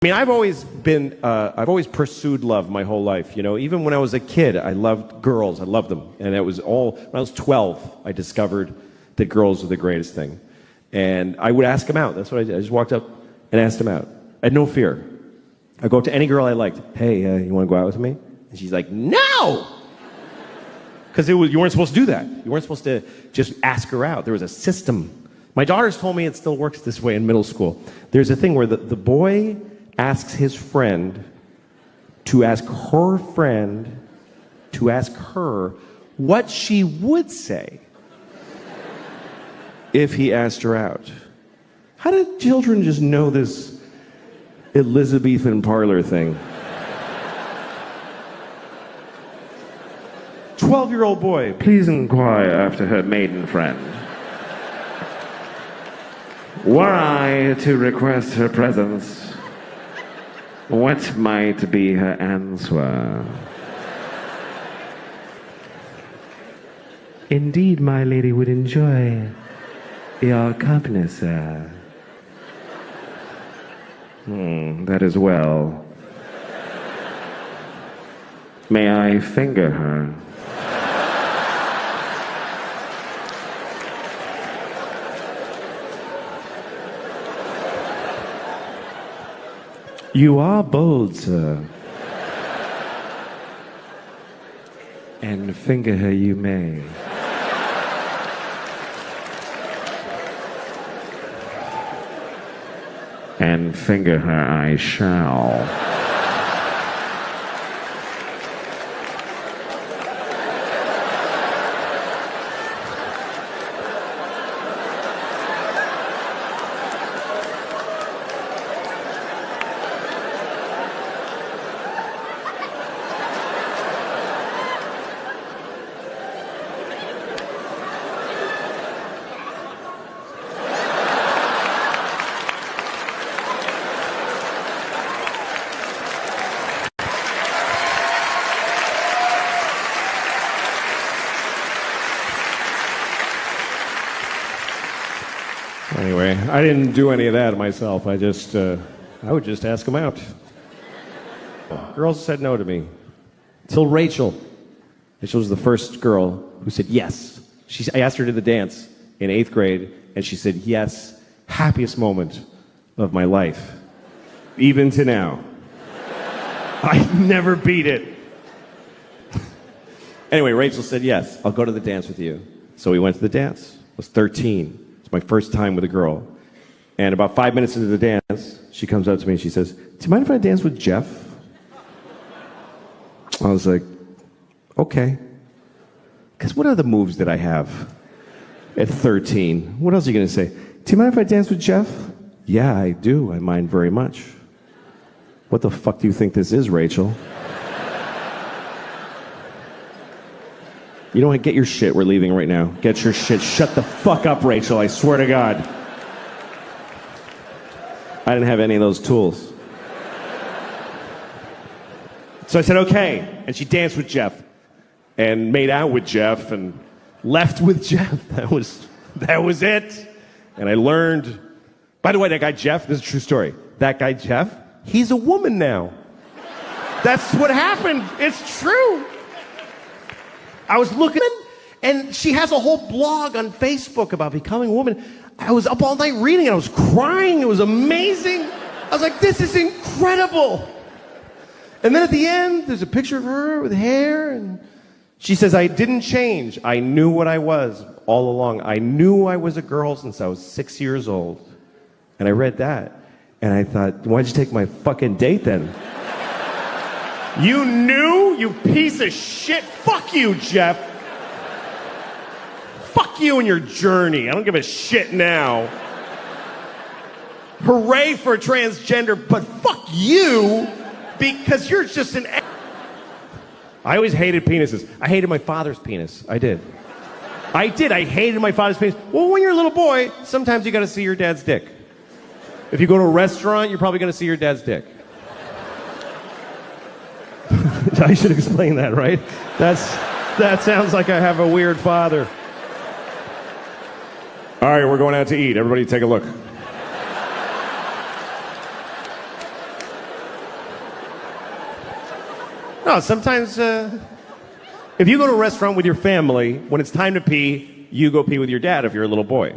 mean, I've always pursued love my whole life. You know, even when I was a kid, I loved girls. I loved them. And it was all, when I was 12, I discovered that girls were the greatest thing. And I would ask them out. That's what I did. I just walked up and asked them out. I had no fear. I'd go up to any girl I liked. Hey, you want to go out with me? And she's like, no! Because you weren't supposed to do that. You weren't supposed to just ask her out. There was a system. My daughters told me it still works this way in middle school. There's a thing where the boy asks his friend to ask her friend to ask her what she would say if he asked her out. How did children just know this Elizabethan parlor thing? 12-year-old boy, please inquire after her maiden friend. Were I to request her presence, what might be her answer? Indeed, my lady would enjoy your company, sir. That is well. May I finger her? You are bold, sir. And finger her you may. And finger her I shall. Anyway, I didn't do any of that myself. I would just ask them out. Girls said no to me. Until Rachel. Rachel was the first girl who said yes. I asked her to the dance in 8th grade, and she said yes. Happiest moment of my life. Even to now. I never beat it. Anyway, Rachel said yes, I'll go to the dance with you. So we went to the dance. I was 13. It's my first time with a girl. And about 5 minutes into the dance, she comes up to me and she says, do you mind if I dance with Jeff? I was like, okay. Because what other moves did I have at 13? What else are you going to say? Do you mind if I dance with Jeff? Yeah, I do. I mind very much. What the fuck do you think this is, Rachel? You know what? Get your shit. We're leaving right now. Get your shit. Shut the fuck up, Rachel. I swear to God. I didn't have any of those tools. So I said, okay. And she danced with Jeff. And made out with Jeff. And left with Jeff. That was it. And I learned. By the way, that guy Jeff, this is a true story. That guy Jeff, he's a woman now. That's what happened. It's true. I was looking, and she has a whole blog on Facebook about becoming a woman. I was up all night reading it. I was crying. It was amazing. I was like, this is incredible. And then at the end, there's a picture of her with hair, and she says, I didn't change. I knew what I was all along. I knew I was a girl since I was 6 years old. And I read that, and I thought, why'd you take my fucking date then? You knew, you piece of shit? Fuck you, Jeff. Fuck you and your journey. I don't give a shit now. Hooray for transgender, but fuck you because you're just an... I always hated penises. I hated my father's penis. I did. I hated my father's penis. Well, when you're a little boy, sometimes you gotta see your dad's dick. If you go to a restaurant, you're probably gonna see your dad's dick. I should explain that, right? That sounds like I have a weird father. All right, we're going out to eat. Everybody take a look. No, sometimes if you go to a restaurant with your family, when it's time to pee, you go pee with your dad if you're a little boy.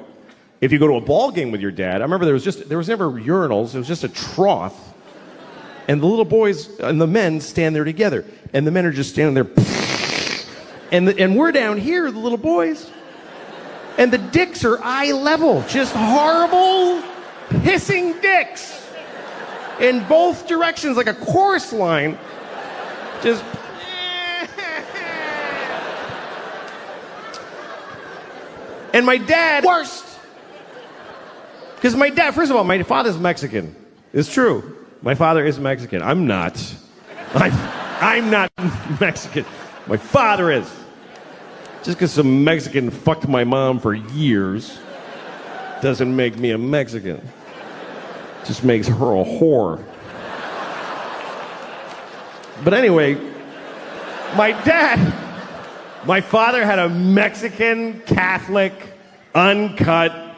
If you go to a ball game with your dad, I remember there was never urinals, it was just a trough. And the little boys and the men stand there together. And the men are just standing there. And we're down here, the little boys. And the dicks are eye level. Just horrible, hissing dicks. In both directions, like a chorus line. Just... And my dad... Worst! Because my dad, first of all, my father's Mexican. It's true. My father is Mexican. I'm not. I'm not Mexican. My father is. Just because some Mexican fucked my mom for years doesn't make me a Mexican. Just makes her a whore. But anyway, my father had a Mexican, Catholic, uncut,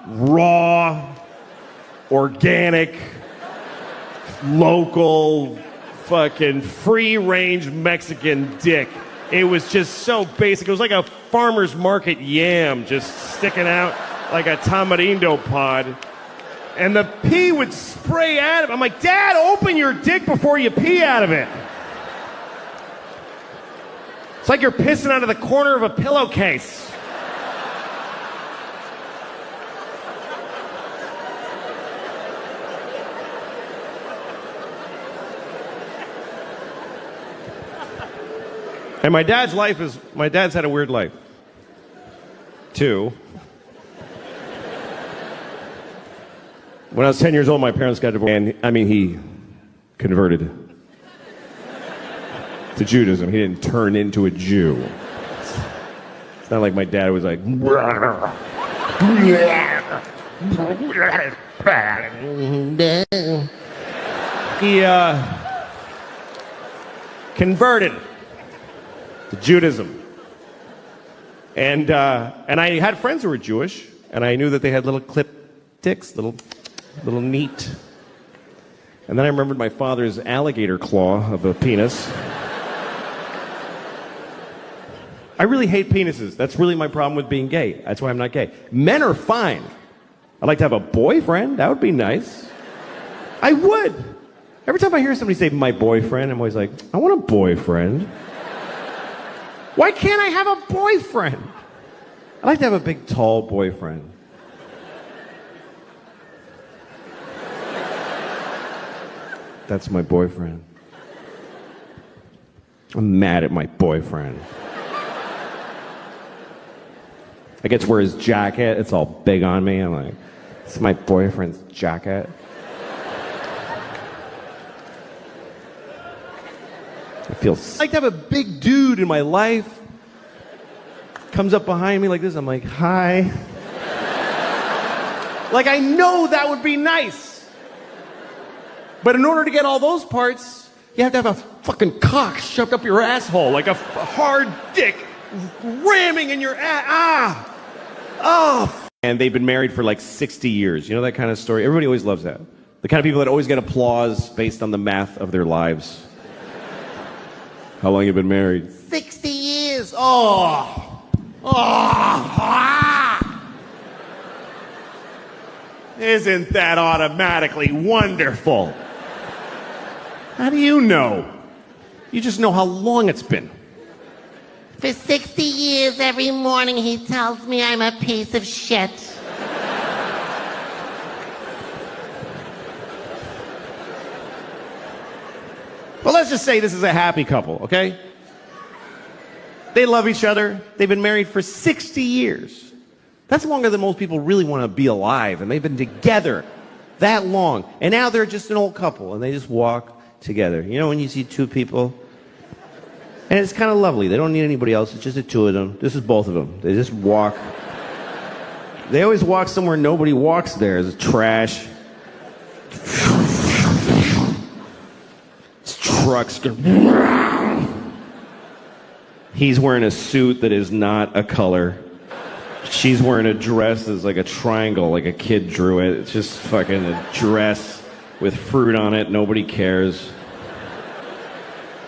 raw, organic, local, fucking free-range Mexican dick. It was just so basic. It was like a farmer's market yam just sticking out like a tamarindo pod. And the pee would spray out of it. I'm like, Dad, open your dick before you pee out of it. It's like you're pissing out of the corner of a pillowcase. And my dad's had a weird life, too. When I was 10 years old, my parents got divorced, and he converted to Judaism. He didn't turn into a Jew. It's not like my dad was like... He converted to Judaism. And I had friends who were Jewish, and I knew that they had little clip dicks, little neat. And then I remembered my father's alligator claw of a penis. I really hate penises. That's really my problem with being gay. That's why I'm not gay. Men are fine. I'd like to have a boyfriend. That would be nice. I would. Every time I hear somebody say my boyfriend, I'm always like, I want a boyfriend. Why can't I have a boyfriend? I'd like to have a big, tall boyfriend. That's my boyfriend. I'm mad at my boyfriend. I get to wear his jacket. It's all big on me. I'm like, it's my boyfriend's jacket. I feel I'd like to have a big dude in my life. Comes up behind me like this. I'm like, hi. Like, I know that would be nice. But in order to get all those parts, you have to have a fucking cock shoved up your asshole. Like a hard dick ramming in your ass. Oh. And they've been married for like 60 years. You know that kind of story? Everybody always loves that. The kind of people that always get applause based on the math of their lives. How long you been married? 60 years. Oh. Isn't that automatically wonderful? How do you know? You just know how long it's been. For 60 years, every morning he tells me I'm a piece of shit. Well, let's just say this is a happy couple, okay? They love each other. They've been married for 60 years. That's longer than most people really want to be alive, and they've been together that long. And now they're just an old couple, and they just walk together. You know when you see two people? And it's kind of lovely. They don't need anybody else. It's just the two of them. This is both of them. They just walk. They always walk somewhere nobody walks there. It's trash. Trucks. He's wearing a suit that is not a color. She's wearing a dress that's like a triangle, like a kid drew it. It's just fucking a dress with fruit on it. Nobody cares.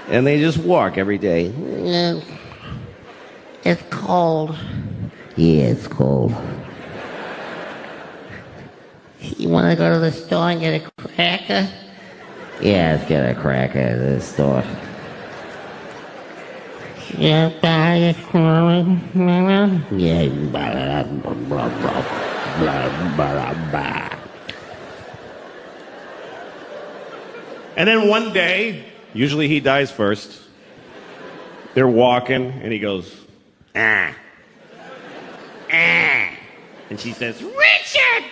And they just walk every day. It's cold. Yeah, it's cold. You want to go to the store and get a cracker? Yeah, let's get a cracker at the store. Yeah, buy a cracker. Yeah, blah, blah, blah, blah, blah. And then one day, usually he dies first. They're walking, and he goes, ah. Ah. And she says, Richard!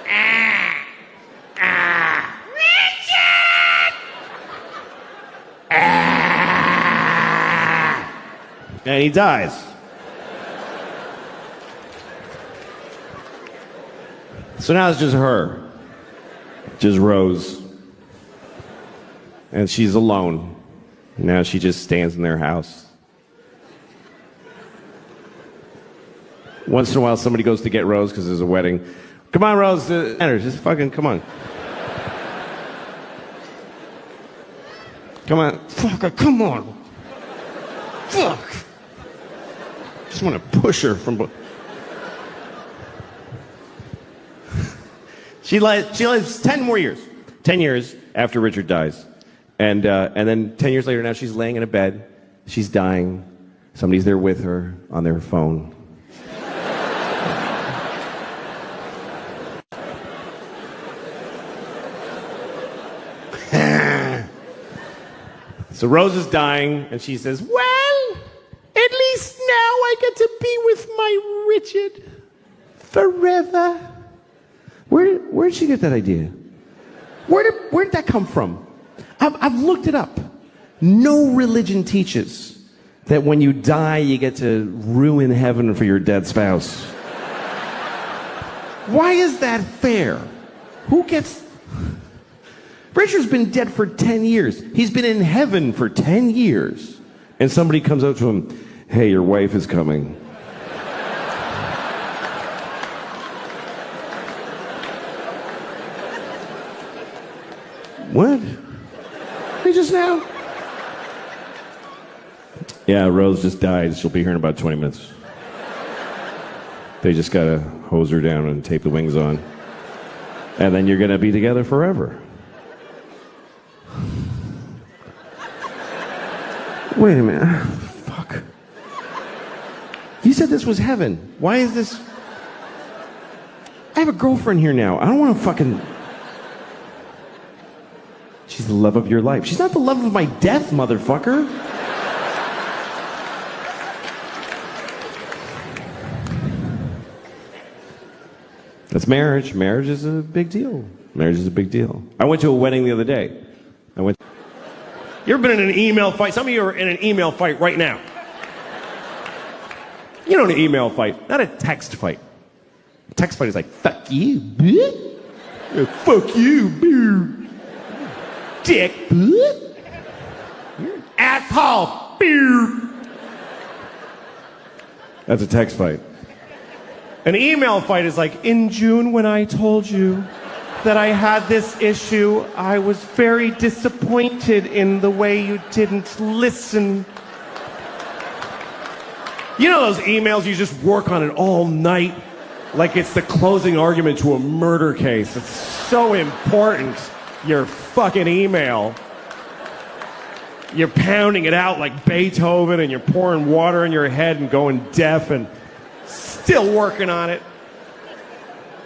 Ah. Ah. Richard! Ah. And he dies. So now it's just her. Just Rose. And she's alone. Now she just stands in their house. Once in a while, somebody goes to get Rose because there's a wedding. Come on, Rose. Just fucking come on. Come on. Fuck, come on. Fuck. Just want to push her from... She lives 10 more years. 10 years after Richard dies. And then 10 years later, now she's laying in a bed. She's dying. Somebody's there with her on their phone. So Rose is dying, and she says, well, at least now I get to be with my Richard forever. Where'd she get that idea? Where did that come from? I've looked it up. No religion teaches that when you die, you get to ruin heaven for your dead spouse. Why is that fair? Who gets... Richard's been dead for 10 years. He's been in heaven for 10 years. And somebody comes up to him, hey, your wife is coming. What? Hey, just now? Yeah, Rose just died. She'll be here in about 20 minutes. They just gotta hose her down and tape the wings on. And then you're gonna be together forever. Wait a minute. Fuck. You said this was heaven. Why is this... I have a girlfriend here now. I don't want to fucking... She's the love of your life. She's not the love of my death, motherfucker. That's marriage. Marriage is a big deal. Marriage is a big deal. I went to a wedding the other day. You ever been in an email fight? Some of you are in an email fight right now. You know, an email fight, not a text fight. A text fight is like, fuck you, bitch. Yeah, fuck you, bitch. Dick, bitch. Asshole, bitch. That's a text fight. An email fight is like, in June when I told you that I had this issue, I was very disappointed in the way you didn't listen. You know those emails, you just work on it all night, like it's the closing argument to a murder case. It's so important, your fucking email. You're pounding it out like Beethoven, and you're pouring water in your head and going deaf and still working on it.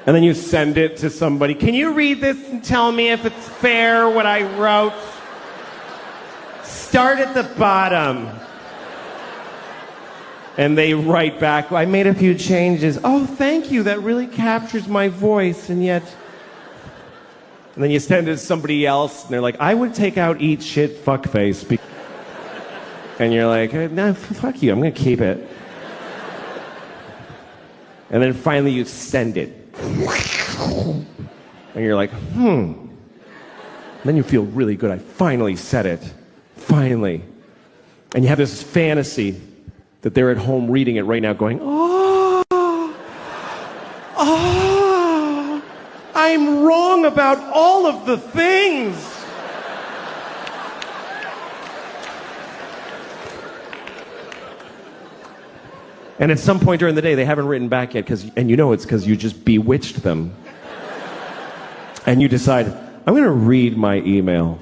And then you send it to somebody. Can you read this and tell me if it's fair what I wrote? Start at the bottom. And they write back, I made a few changes. Oh, thank you. That really captures my voice. And yet... And then you send it to somebody else, and they're like, I would take out eat shit fuckface. And you're like, no, fuck you. I'm going to keep it. And then finally you send it. And you're like, And then you feel really good. I finally said it. Finally. And you have this fantasy that they're at home reading it right now going, I'm wrong about all of the things. And at some point during the day, they haven't written back yet, and you know it's because you just bewitched them. And you decide, I'm going to read my email.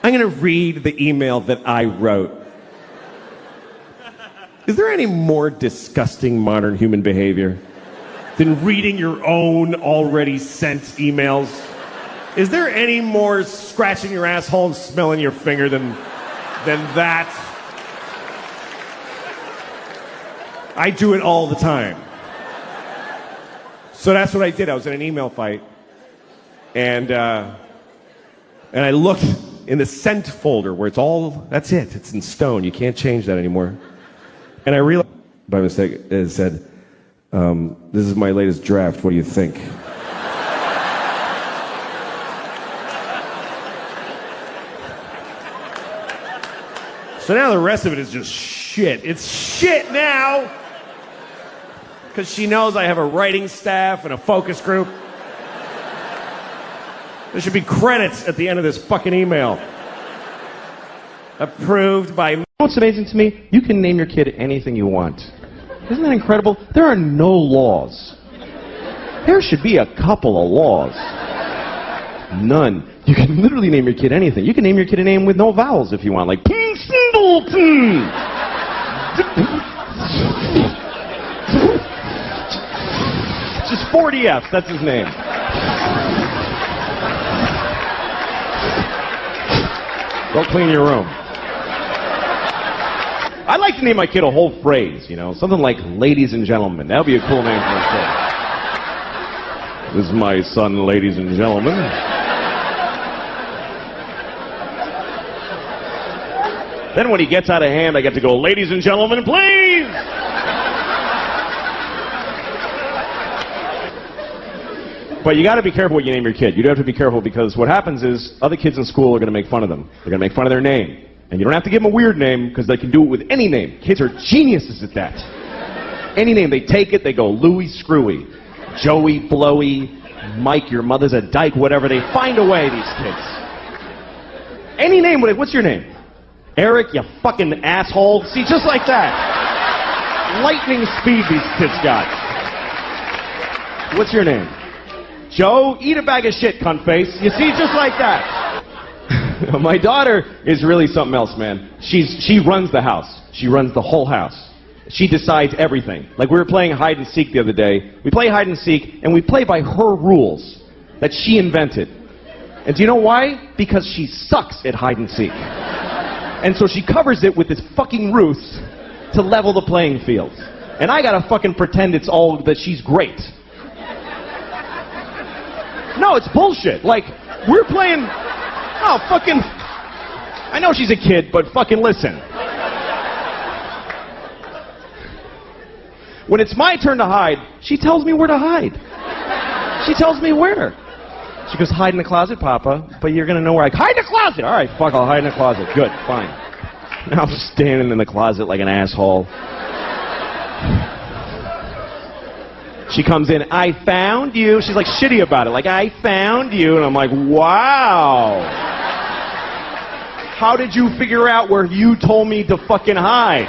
I'm going to read the email that I wrote. Is there any more disgusting modern human behavior than reading your own already sent emails? Is there any more scratching your asshole and smelling your finger than that? I do it all the time. So that's what I did. I was in an email fight, and I looked in the sent folder where that's it. It's in stone. You can't change that anymore. And I realized, by mistake, it said, this is my latest draft. What do you think? So now the rest of it is just shit. It's shit now. Because she knows I have a writing staff and a focus group. There should be credits at the end of this fucking email. Approved by... You know what's amazing to me? You can name your kid anything you want. Isn't that incredible? There are no laws. There should be a couple of laws. None. You can literally name your kid anything. You can name your kid a name with no vowels if you want, like Singleton. Just 40 F's, that's his name. Go clean your room. I'd like to name my kid a whole phrase, you know, something like ladies and gentlemen. That would be a cool name for a kid. This is my son, ladies and gentlemen. Then when he gets out of hand, I get to go, ladies and gentlemen, please! But you got to be careful what you name your kid. You do have to be careful because what happens is other kids in school are going to make fun of them. They're going to make fun of their name. And you don't have to give them a weird name because they can do it with any name. Kids are geniuses at that. Any name, they take it, they go Louie Screwy, Joey Blowy, Mike, your mother's a dyke, whatever. They find a way, these kids. Any name, what's your name? Eric, you fucking asshole. See, just like that. Lightning speed these kids got. What's your name? Joe, eat a bag of shit, cunt face. You see, just like that. My daughter is really something else, man. She runs the house. She runs the whole house. She decides everything. Like we were playing hide and seek the other day. We play hide and seek, and we play by her rules that she invented. And do you know why? Because she sucks at hide and seek. And so she covers it with this fucking ruse to level the playing field. And I gotta fucking pretend it's all that she's great. No, it's bullshit. Like, we're playing... Oh, fucking... I know she's a kid, but fucking listen. When it's my turn to hide, she tells me where to hide. She tells me where. She goes, hide in the closet, Papa, but you're gonna know where I... Hide in the closet! All right, fuck, I'll hide in the closet. Good, fine. Now I'm standing in the closet like an asshole. She comes in, I found you. She's like shitty about it, like, I found you. And I'm like, wow. How did you figure out where you told me to fucking hide?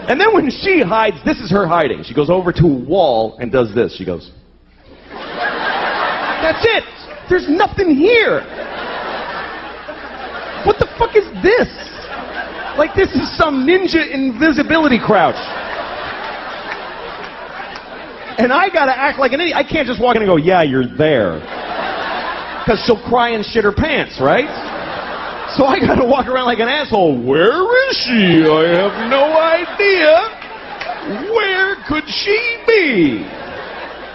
And then when she hides, this is her hiding. She goes over to a wall and does this. She goes, that's it. There's nothing here. What the fuck is this? Like this is some ninja invisibility crouch. And I gotta act like an idiot. I can't just walk in and go, yeah, you're there. Because she'll cry and shit her pants, right? So I gotta walk around like an asshole. Where is she? I have no idea. Where could she be?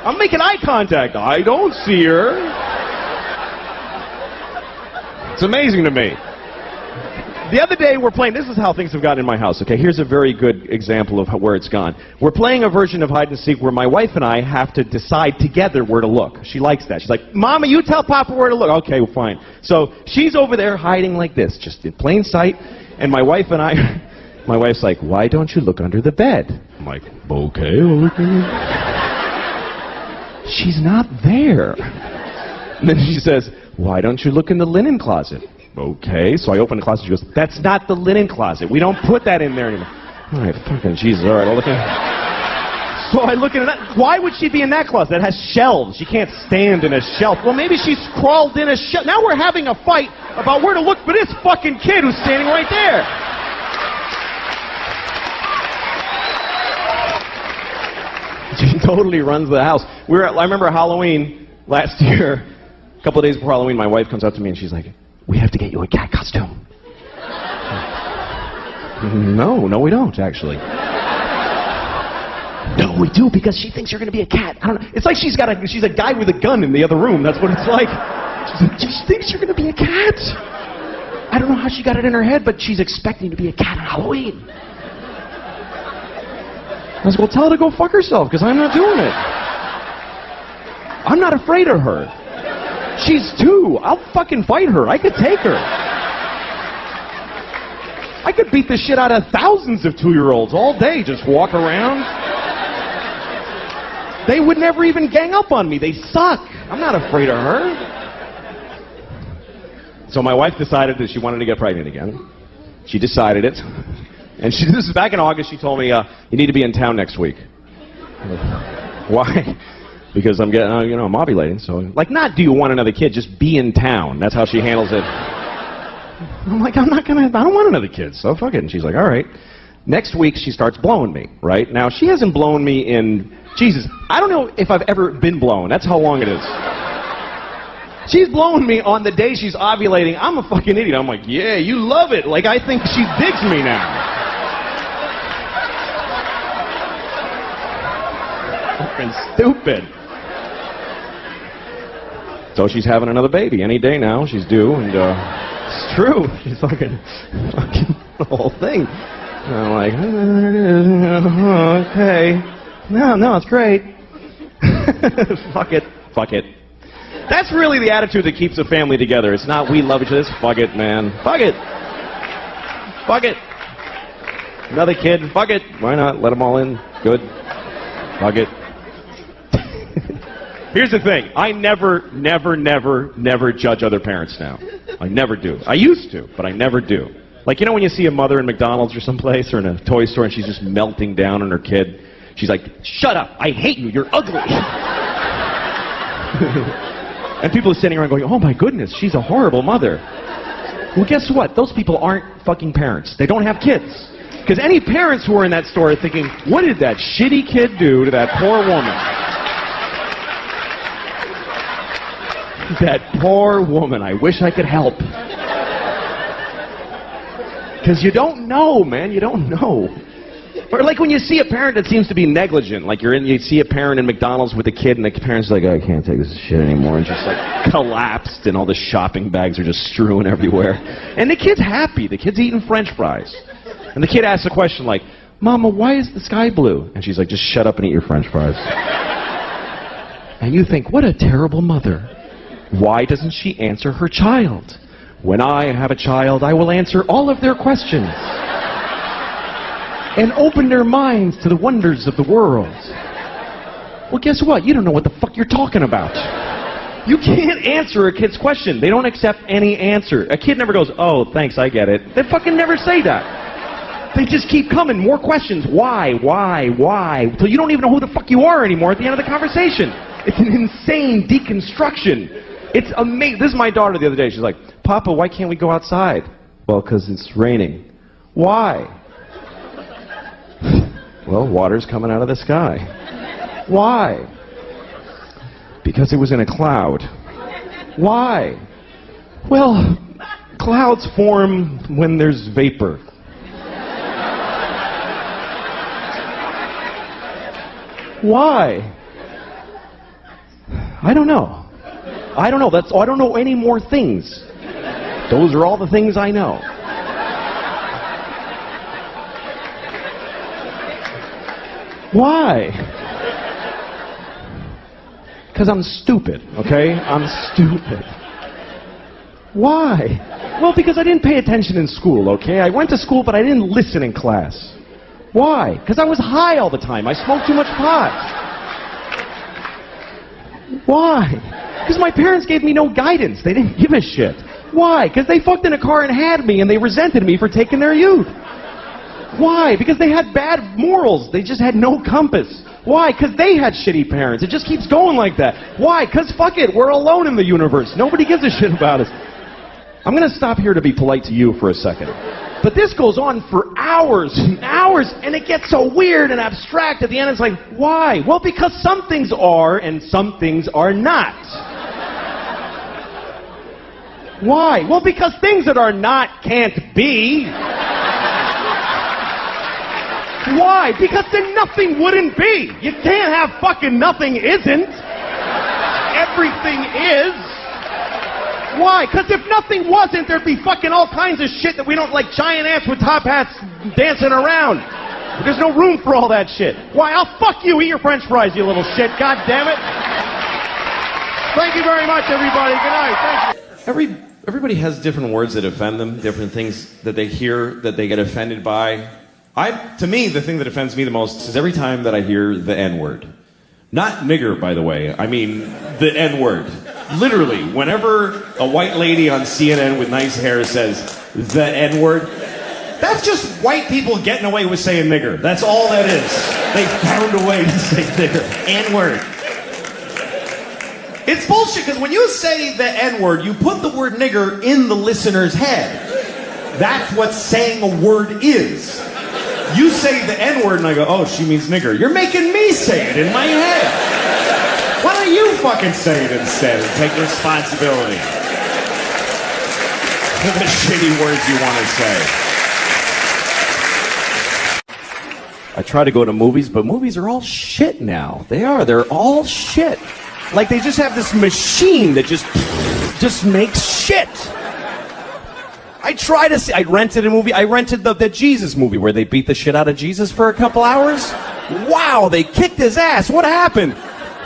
I'm making eye contact. I don't see her. It's amazing to me. The other day we're playing, this is how things have gotten in my house, okay? Here's a very good example of where it's gone. We're playing a version of hide and seek where my wife and I have to decide together where to look. She likes that. She's like, Mama, you tell Papa where to look. Okay, well, fine. So she's over there hiding like this, just in plain sight, and my wife and I, my wife's like, why don't you look under the bed? I'm like, okay, I'll look under the... She's not there. And then she says, Why don't you look in the linen closet? Okay, so I open the closet. She goes, that's not the linen closet. We don't put that in there anymore. All right, fucking Jesus. All right, I'll look in. So I look in that. Why would she be in that closet? It has shelves. You can't stand in a shelf. Well, maybe she's crawled in a shelf. Now we're having a fight about where to look for this fucking kid who's standing right there. She totally runs the house. I remember Halloween last year. A couple of days before Halloween, my wife comes up to me and she's like, we have to get you a cat costume. No, we don't, actually. No, we do, because she thinks you're going to be a cat. I don't know. It's like she's a guy with a gun in the other room. That's what it's like. She thinks you're going to be a cat. I don't know how she got it in her head, but she's expecting to be a cat on Halloween. I was well, tell her to go fuck herself, because I'm not doing it. I'm not afraid of her. She's 2. I'll fucking fight her. I could take her. I could beat the shit out of thousands of 2-year-olds all day, just walk around. They would never even gang up on me. They suck. I'm not afraid of her. So my wife decided that she wanted to get pregnant again. She decided it. And this is back in August. She told me, you need to be in town next week. Why? Because I'm getting, I'm ovulating. So, like, not do you want another kid, just be in town. That's how she handles it. I'm like, I don't want another kid, so fuck it. And she's like, all right. Next week, she starts blowing me, right? Now, she hasn't blown me in, Jesus, I don't know if I've ever been blown. That's how long it is. She's blowing me on the day she's ovulating. I'm a fucking idiot. I'm like, yeah, you love it. Like, I think she digs me now. Fucking stupid. So she's having another baby any day now. She's due, and it's true. She's fucking the whole thing. And I'm like, okay. No, it's great. Fuck it. That's really the attitude that keeps a family together. It's not we love each other. It's fuck it, man. Fuck it. Another kid. Fuck it. Why not? Let them all in. Good. Fuck it. Here's the thing. I never judge other parents now. I never do. I used to, but I never do. Like, when you see a mother in McDonald's or someplace or in a toy store and she's just melting down on her kid, she's like, shut up. I hate you. You're ugly. And people are sitting around going, oh my goodness, she's a horrible mother. Well, guess what? Those people aren't fucking parents. They don't have kids. Because any parents who are in that store are thinking, what did that shitty kid do to that poor woman? That poor woman. I wish I could help. Because you don't know, man. You don't know. Or like when you see a parent that seems to be negligent. Like you see a parent in McDonald's with a kid and the parent's like, I can't take this shit anymore. And just like collapsed and all the shopping bags are just strewn everywhere. And the kid's happy. The kid's eating French fries. And the kid asks a question like, Mama, why is the sky blue? And she's like, just shut up and eat your French fries. And you think, what a terrible mother. Why doesn't she answer her child? When I have a child, I will answer all of their questions and open their minds to the wonders of the world. Well, guess what? You don't know what the fuck you're talking about. You can't answer a kid's question. They don't accept any answer. A kid never goes, oh, thanks, I get it. They fucking never say that. They just keep coming. More questions. Why? Until you don't even know who the fuck you are anymore at the end of the conversation. It's an insane deconstruction. It's amazing. This is my daughter the other day. She's like, Papa, why can't we go outside? Well, because it's raining. Why? Well, water's coming out of the sky. Why? Because it was in a cloud. Why? Well, clouds form when there's vapor. Why? I don't know. I don't know any more things. Those are all the things I know. Why? Because I'm stupid, okay? I'm stupid. Why? Well, because I didn't pay attention in school, okay? I went to school, but I didn't listen in class. Why? Because I was high all the time. I smoked too much pot. Why? Because my parents gave me no guidance. They didn't give a shit. Why? Because they fucked in a car and had me, and they resented me for taking their youth. Why? Because they had bad morals. They just had no compass. Why? Because they had shitty parents. It just keeps going like that. Why? Because fuck it, we're alone in the universe. Nobody gives a shit about us. I'm going to stop here to be polite to you for a second. But this goes on for hours and hours, and it gets so weird and abstract. At the end, it's like, why? Well, because some things are and some things are not. Why? Well, because things that are not can't be. Why? Because then nothing wouldn't be. You can't have fucking nothing isn't. Everything is. Why? Because if nothing wasn't, there'd be fucking all kinds of shit that we don't like, giant ants with top hats dancing around. There's no room for all that shit. Why? I'll fuck you. Eat your french fries, you little shit. God damn it. Thank you very much, everybody. Good night. Thank you. Everybody has different words that offend them, different things that they hear that they get offended by. To me, the thing that offends me the most is every time that I hear the N-word. Not nigger, by the way. I mean the N-word. Literally, whenever a white lady on CNN with nice hair says the N-word, that's just white people getting away with saying nigger. That's all that is. They found a way to say nigger. N-word. It's bullshit, because when you say the N-word, you put the word nigger in the listener's head. That's what saying a word is. You say the N-word and I go, oh, she means nigger. You're making me say it in my head. Why don't you fucking say it instead and take responsibility for the shitty words you want to say? I try to go to movies, but movies are all shit now. They are. They're all shit. Like they just have this machine that just makes shit. I try to see. I rented a movie. I rented the Jesus movie where they beat the shit out of Jesus for a couple hours. Wow, they kicked his ass. What happened?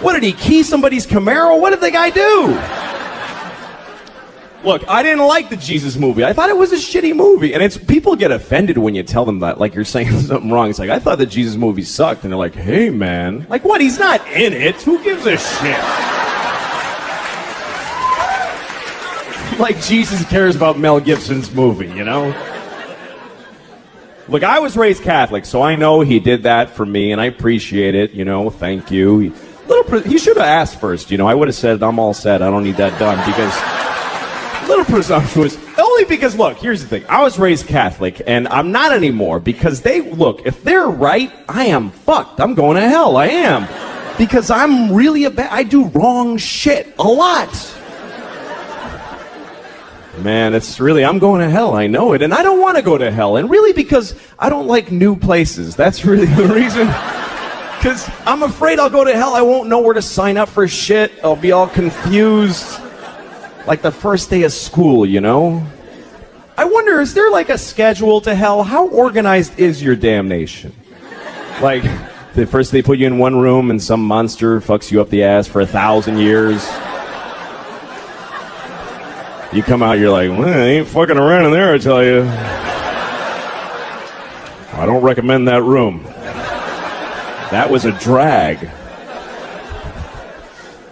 What, did he key somebody's Camaro? What did the guy do? Look, I didn't like the Jesus movie. I thought it was a shitty movie. And people get offended when you tell them that, like you're saying something wrong. It's like, I thought the Jesus movie sucked. And they're like, hey, man. Like, what? He's not in it. Who gives a shit? Like Jesus cares about Mel Gibson's movie, you know? Look, I was raised Catholic, so I know he did that for me, and I appreciate it, you know, thank you. He should have asked first, you know. I would have said, I'm all set, I don't need that done, because a little presumptuous. Only because, look, here's the thing. I was raised Catholic, and I'm not anymore, because look, if they're right, I am fucked. I'm going to hell, I am. Because I'm really I do wrong shit a lot. Man, I'm going to hell, I know it, and I don't want to go to hell, and really because I don't like new places. That's really the reason, because I'm afraid I'll go to hell, I won't know where to sign up for shit, I'll be all confused, like the first day of school, you know? I wonder, is there like a schedule to hell? How organized is your damnation? Like, first they put you in one room, and some monster fucks you up the ass for 1,000 years. You come out, you're like, well, I ain't fucking around in there, I tell you. I don't recommend that room. That was a drag.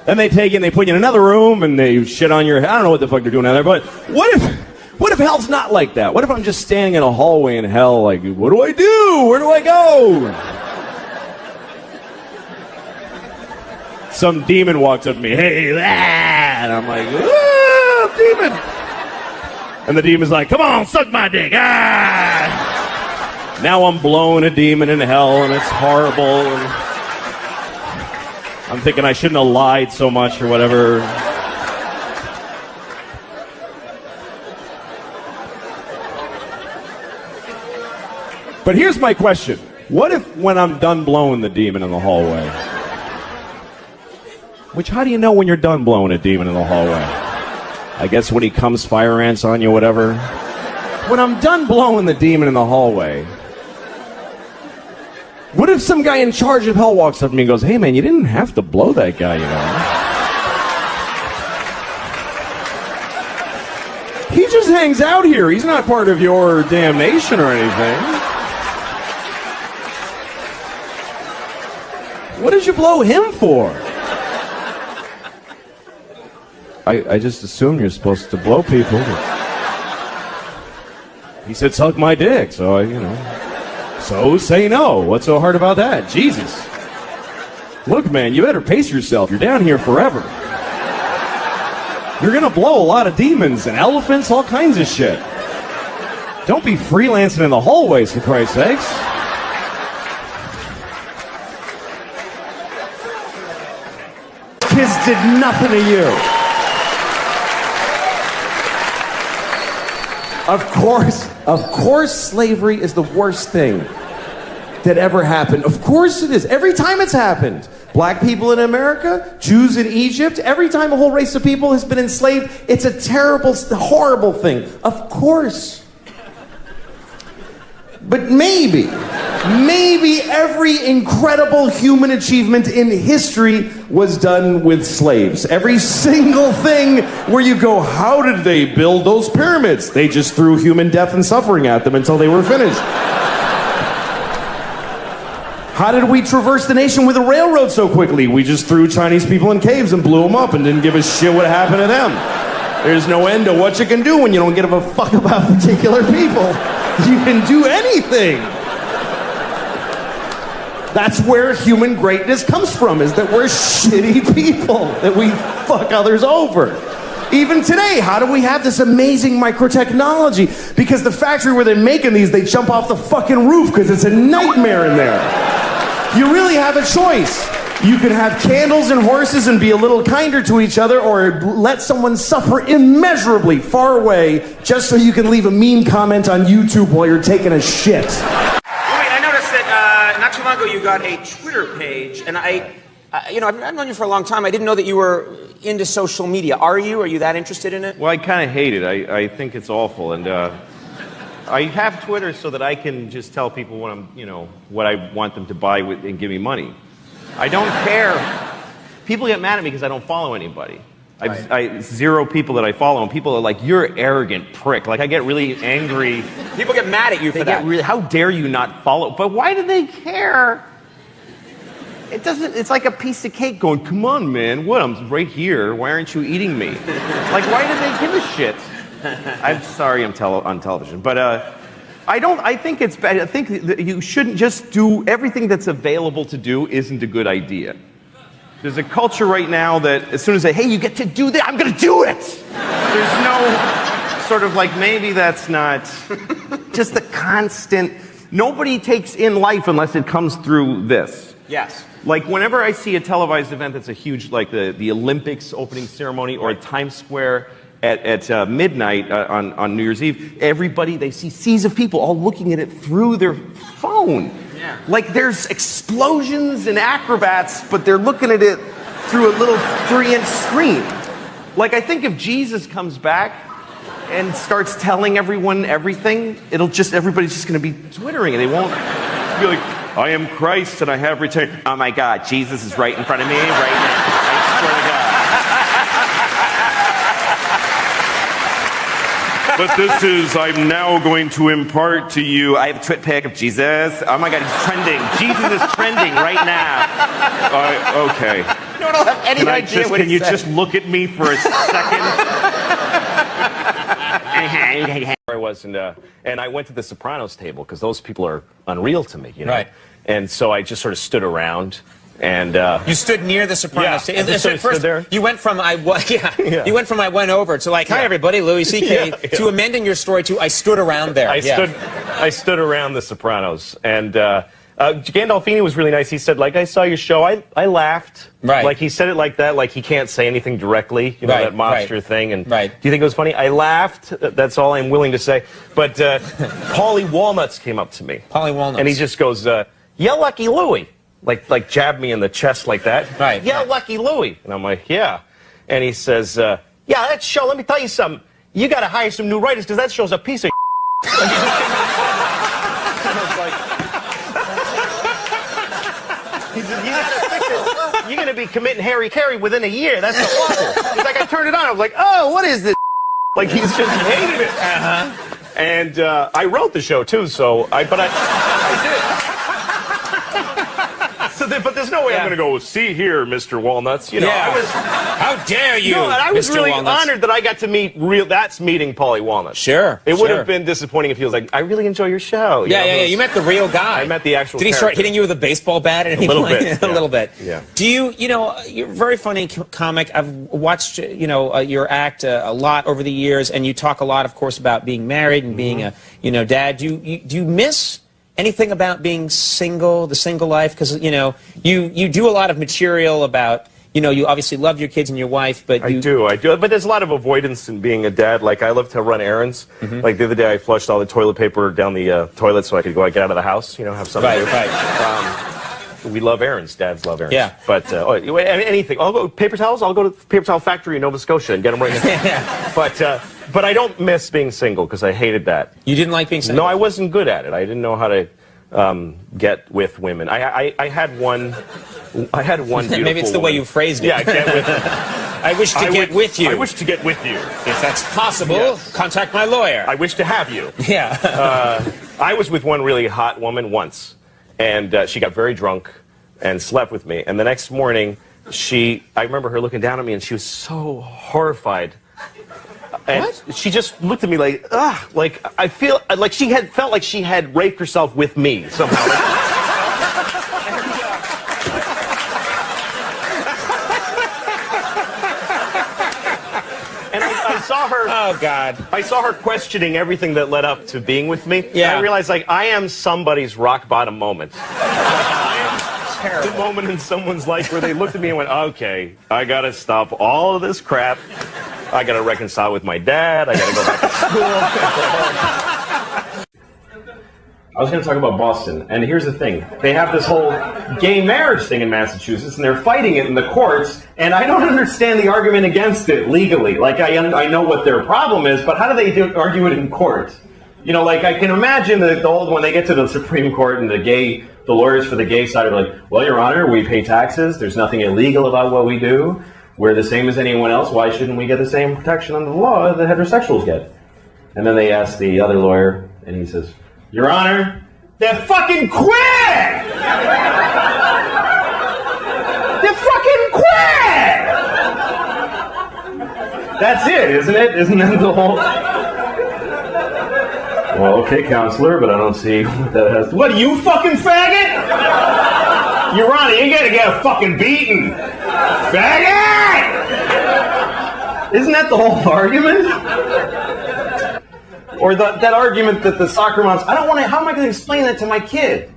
Then they take you and they put you in another room and they shit on your head. I don't know what the fuck they're doing out there, but what if hell's not like that? What if I'm just standing in a hallway in hell, like, what do I do? Where do I go? Some demon walks up to me, hey, and I'm like, demon. And the demon's like, come on, suck my dick. Ah! Now I'm blowing a demon in hell, and it's horrible. And I'm thinking I shouldn't have lied so much or whatever. But here's my question. What if when I'm done blowing the demon in the hallway? Which, how do you know when you're done blowing a demon in the hallway? I guess when he comes fire ants on you, whatever. When I'm done blowing the demon in the hallway, what if some guy in charge of hell walks up to me and goes, hey man, you didn't have to blow that guy, you know? He just hangs out here. He's not part of your damnation or anything. What did you blow him for? I just assumed you're supposed to blow people. He said, suck my dick, so So say no. What's so hard about that? Jesus. Look, man, you better pace yourself. You're down here forever. You're gonna blow a lot of demons and elephants, all kinds of shit. Don't be freelancing in the hallways, for Christ's sakes. Kids did nothing to you. Of course slavery is the worst thing that ever happened. Of course it is. Every time it's happened. Black people in America, Jews in Egypt, every time a whole race of people has been enslaved, it's a terrible, horrible thing. Of course. But maybe every incredible human achievement in history was done with slaves. Every single thing where you go, how did they build those pyramids? They just threw human death and suffering at them until they were finished. How did we traverse the nation with a railroad so quickly? We just threw Chinese people in caves and blew them up and didn't give a shit what happened to them. There's no end to what you can do when you don't give a fuck about particular people. You can do anything. That's where human greatness comes from, is that we're shitty people, that we fuck others over. Even today, how do we have this amazing microtechnology? Because the factory where they're making these, they jump off the fucking roof because it's a nightmare in there. You really have a choice. You can have candles and horses and be a little kinder to each other, or let someone suffer immeasurably far away just so you can leave a mean comment on YouTube while you're taking a shit. Wait, I noticed that not too long ago you got a Twitter page, and I've known you for a long time. I didn't know that you were into social media. Are you? Are you that interested in it? Well, I kind of hate it. I think it's awful, and I have Twitter so that I can just tell people what I want them to buy and give me money. I don't care. People get mad at me because I don't follow anybody. I zero people that I follow, and people are like, "You're an arrogant prick." Like, I get really angry. People get mad at you for that. How dare you not follow? But why do they care? It doesn't. It's like a piece of cake going, "Come on, man. What? I'm right here. Why aren't you eating me?" Like, why do they give a shit? I'm sorry, I'm on television, but I think it's bad. I think that you shouldn't just do everything that's available to do. Isn't a good idea. There's a culture right now that as soon as hey, you get to do that, I'm going to do it. There's no sort of like, maybe that's not just the constant. Nobody takes in life unless it comes through this. Yes. Like, whenever I see a televised event that's a huge, like the Olympics opening ceremony or at Times Square at midnight on New Year's Eve, everybody, they see seas of people all looking at it through their phone. Yeah. Like, there's explosions and acrobats, but they're looking at it through a little 3-inch screen. Like, I think if Jesus comes back and starts telling everyone everything, everybody's just going to be twittering, and they won't be like, I am Christ and I have returned. Oh my God, Jesus is right in front of me right now. I swear to God. But this is, I'm now going to impart to you, I have a twit pic of Jesus. Oh my God, he's trending. Jesus is trending right now. Okay. You don't have any idea what Can you said. just look at me for a second? I was, and I went to the Sopranos table because those people are unreal to me, you know. Right. And so I just sort of stood around, and you stood near the Sopranos. Yeah, I just sort of stood there. You went from I went over to like, hi everybody, Louis C.K. to amending your story to I stood around there. I stood around the Sopranos, and Gandolfini was really nice. He said, like, I saw your show. I laughed. Right. Like, he said it like that, like he can't say anything directly, you know, that mobster thing. And right. Do you think it was funny? I laughed. That's all I'm willing to say. But Paulie Walnuts came up to me. Paulie Walnuts. And he just goes, yeah, Lucky Louie. Like jabbed me in the chest like that. Right. Yeah, Lucky Louie. And I'm like, yeah. And he says, yeah, that show, let me tell you something. You got to hire some new writers because that show's a piece of He said, you gotta fix it. You're going to be committing Harry Carey within a year. That's awful. He's like, I turned it on. I was like, oh, what is this? Like, he's just hated it. Uh-huh. And I wrote the show, too, so I did. But there's no way I'm Yeah. going to go, see here, Mr. Walnuts. You know, Yeah. I was... How dare you, No, and I was Mr. really Walnuts. honored that I got to meet that's meeting Paulie Walnuts. Sure, It would sure. have been disappointing if he was like, I really enjoy your show. Yeah, yeah, yeah. You met the real guy. I met the actual Did he start character. hitting you with a baseball bat at any little point? bit, A yeah. little bit. Yeah. Do you know, you're a very funny comic. I've watched, your act a lot over the years, and you talk a lot, of course, about being married and being a, dad. Do you miss anything about being single, the single life? Because, you do a lot of material about, you obviously love your kids and your wife, but I do. But there's a lot of avoidance in being a dad. Like, I love to run errands. Like, the other day, I flushed all the toilet paper down the toilet so I could get out of the house, have something to do. Right. We love errands. Dads love errands. Yeah. But anything. I'll go paper towels. I'll go to the paper towel factory in Nova Scotia and get them right now. But I don't miss being single because I hated that. You didn't like being single? No, I wasn't good at it. I didn't know how to get with women. I had one beautiful Maybe it's the way woman. you phrased it. Yeah, get with. I wish to get with you. I wish to get with you. If that's possible, Yes. contact my lawyer. I wish to have you. Yeah. I was with one really hot woman once, and she got very drunk and slept with me. And the next morning, I remember her looking down at me, and she was so horrified. And What? she just looked at me like, ugh, like I feel like she had felt like she had raped herself with me somehow. And I saw her. Oh, God. I saw her questioning everything that led up to being with me. Yeah. And I realized, I am somebody's rock bottom moment. Terrible. The moment in someone's life where they looked at me and went, okay, I gotta stop all of this crap. I gotta reconcile with my dad. I gotta go back to school. I was gonna talk about Boston, and here's the thing. They have this whole gay marriage thing in Massachusetts, and they're fighting it in the courts, and I don't understand the argument against it legally. Like, I know what their problem is, but how do they argue it in court? I can imagine when they get to the Supreme Court and the lawyers for the gay side are like, well, Your Honor, we pay taxes. There's nothing illegal about what we do. We're the same as anyone else. Why shouldn't we get the same protection under the law that heterosexuals get? And then they ask the other lawyer, and he says, Your Honor, they're fucking queer! They're fucking queer! That's it, isn't it? Isn't that the whole... Well, okay, counselor, but I don't see what that has to... What, you fucking faggot? Your Honor, you're gonna get a fucking beating. Faggot! Isn't that the whole argument? Or that argument that the soccer moms... how am I gonna explain that to my kid?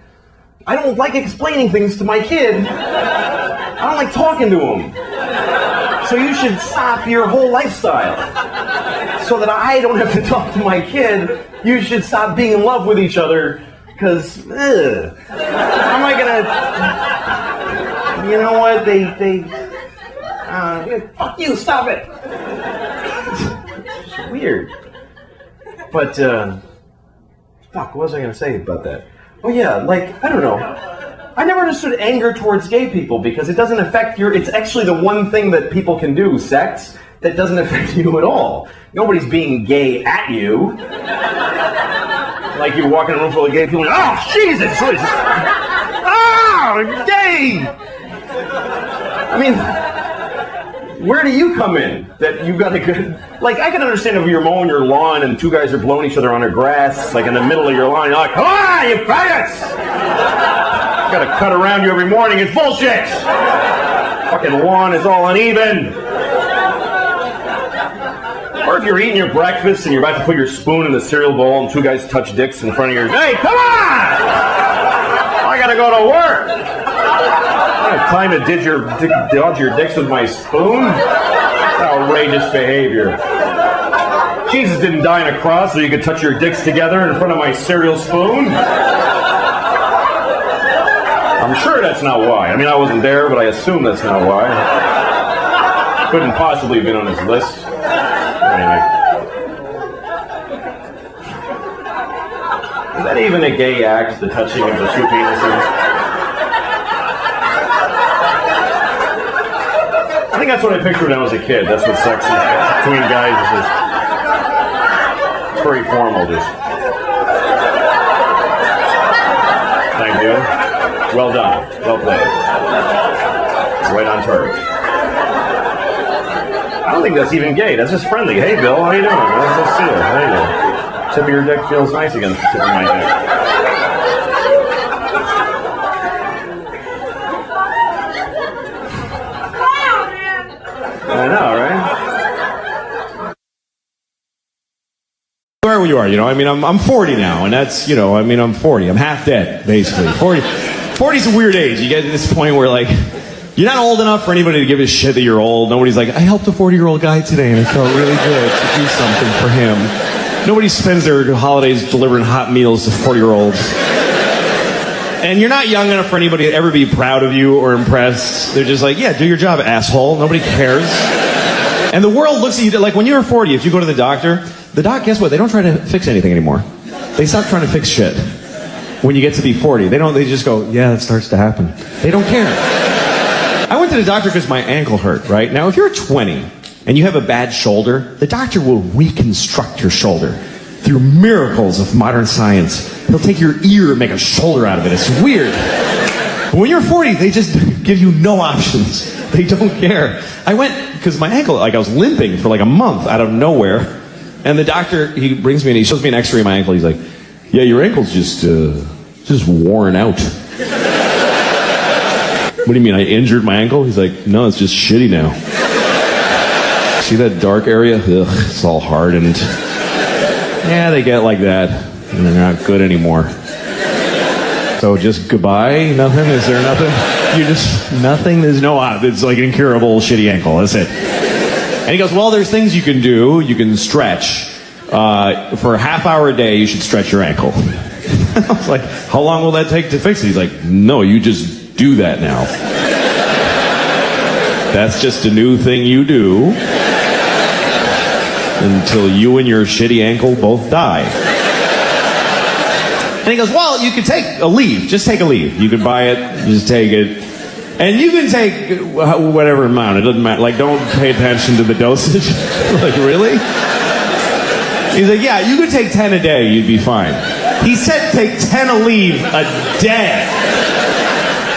I don't like explaining things to my kid. I don't like talking to him. So you should stop your whole lifestyle. So that I don't have to talk to my kid, you should stop being in love with each other, because, how am I gonna, you know what, fuck you, stop it. It's weird. But, fuck, what was I gonna say about that? Oh yeah, I don't know. I never understood anger towards gay people, because it doesn't affect it's actually the one thing that people can do, sex, that doesn't affect you at all. Nobody's being gay at you. Like you walk in a room full of gay people and, oh, Jesus! Oh, gay! I mean, where do you come in? That you've got a good... I can understand if you're mowing your lawn and two guys are blowing each other on their grass, in the middle of your lawn, you're like, come on, you faggots! Gotta cut around you every morning, it's bullshit! Fucking lawn is all uneven! Or if you're eating your breakfast and you're about to put your spoon in the cereal bowl and two guys touch dicks in front of your... Hey, come on! I gotta go to work! I don't have time to dodge your dicks with my spoon? That's outrageous behavior. Jesus didn't die on a cross so you could touch your dicks together in front of my cereal spoon. I'm sure that's not why. I mean, I wasn't there, but I assume that's not why. Couldn't possibly have been on his list. Anyway. Is that even a gay act, the touching of the two penises? I think that's what I pictured when I was a kid. That's what sex is between guys. It's very formal, just. Thank you. Well done. Well played. Right on target. I don't think that's even gay. That's just friendly. Hey, Bill, how you doing? Let's see it. How you doing? Tip of your dick feels nice against the tip of my dick. I know, right? Wherever you are, I'm 40 now, and that's, I'm 40. I'm half dead, basically. 40's a weird age. You get to this point where, like, you're not old enough for anybody to give a shit that you're old. Nobody's like, I helped a 40-year-old guy today, and it felt really good to do something for him. Nobody spends their holidays delivering hot meals to 40-year-olds. And you're not young enough for anybody to ever be proud of you or impressed. They're just like, yeah, do your job, asshole. Nobody cares. And the world looks at you like when you're 40, if you go to the doctor, guess what? They don't try to fix anything anymore. They stop trying to fix shit. When you get to be 40, they just go, yeah, it starts to happen. They don't care. I went to the doctor because my ankle hurt, right? Now, if you're 20 and you have a bad shoulder, the doctor will reconstruct your shoulder through miracles of modern science. He'll take your ear and make a shoulder out of it. It's weird. But when you're 40, they just give you no options. They don't care. I went because my ankle, like I was limping for like a month out of nowhere. And the doctor, he brings me and he shows me an x-ray of my ankle. He's like, yeah, your ankle's just worn out. What do you mean, I injured my ankle? He's like, no, it's just shitty now. See that dark area? Ugh, it's all hardened. Yeah, they get like that. And they're not good anymore. So just goodbye? Nothing? Is there nothing? You just, nothing? There's no, it's like an incurable shitty ankle. That's it. And he goes, well, there's things you can do. You can stretch. For a half hour a day, you should stretch your ankle. I was like, how long will that take to fix it? He's like, no, you just do that now. That's just a new thing you do until you and your shitty ankle both die. And he goes, well, you can take a leave. Just take a leave. You can buy it. Just take it. And you can take whatever amount. It doesn't matter. Like, don't pay attention to the dosage. Like, really? He's like, yeah, you could take 10 a day. You'd be fine. He said take 10 a leave a day.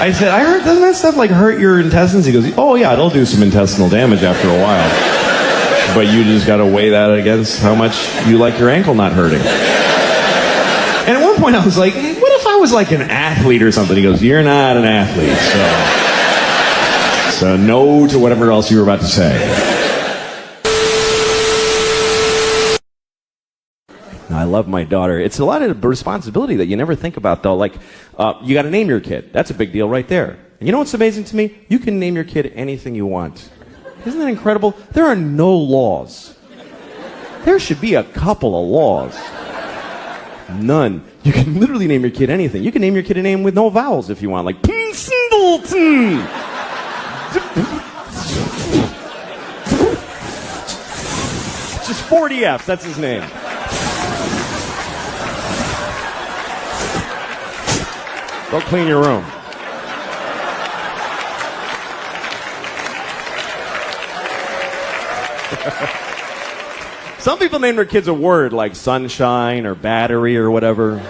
I said, I heard, doesn't that stuff like hurt your intestines? He goes, oh yeah, it'll do some intestinal damage after a while. But you just got to weigh that against how much you like your ankle not hurting. And at one point I was like, hey, what if I was like an athlete or something? He goes, you're not an athlete, so no to whatever else you were about to say. I love my daughter. It's a lot of responsibility that you never think about, though. Like, you got to name your kid. That's a big deal right there. And you know what's amazing to me? You can name your kid anything you want. Isn't that incredible? There are no laws. There should be a couple of laws. None. You can literally name your kid anything. You can name your kid a name with no vowels if you want, like Singleton. Just 40 F's. That's his name. Go clean your room. Some people name their kids a word like sunshine or battery or whatever.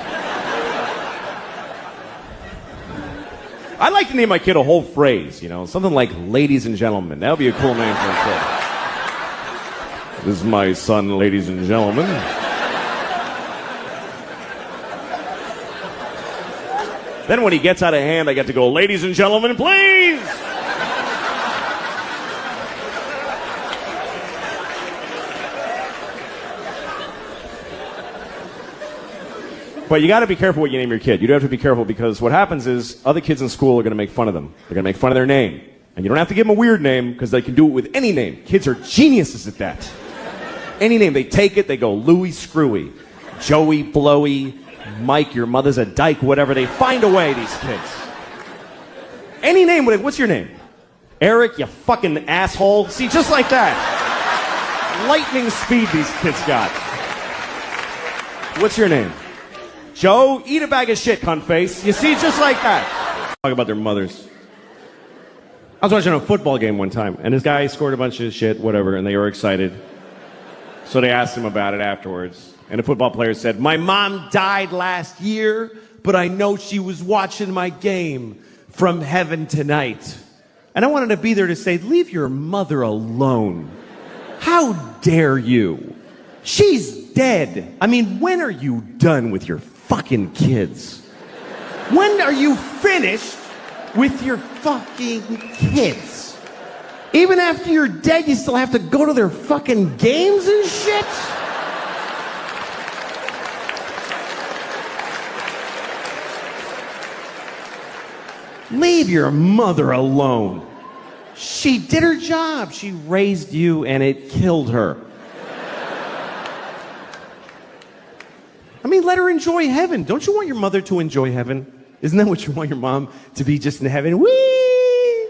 I'd like to name my kid a whole phrase, something like ladies and gentlemen. That would be a cool name for a kid. This is my son, ladies and gentlemen. Then when he gets out of hand, I get to go, ladies and gentlemen, please! But you got to be careful what you name your kid. You do have to be careful because what happens is other kids in school are going to make fun of them. They're going to make fun of their name. And you don't have to give them a weird name because they can do it with any name. Kids are geniuses at that. Any name. They take it, they go Louie Screwy, Joey Blowy, Mike, your mother's a dyke, whatever. They find a way, these kids. Any name. What's your name? Eric, you fucking asshole. See, just like that. Lightning speed these kids got. What's your name? Joe, eat a bag of shit, cunt face. You see, just like that. Talk about their mothers. I was watching a football game one time, and this guy scored a bunch of shit, whatever, and they were excited. So they asked him about it afterwards. And the football player said, "My mom died last year, but I know she was watching my game from heaven tonight." And I wanted to be there to say, "Leave your mother alone. How dare you? She's dead. I mean, when are you done with your fucking kids? When are you finished with your fucking kids? Even after you're dead, you still have to go to their fucking games and shit?" Leave your mother alone. She did her job. She raised you and it killed her. I mean, let her enjoy heaven. Don't you want your mother to enjoy heaven? Isn't that what you want your mom to be, just in heaven? Whee!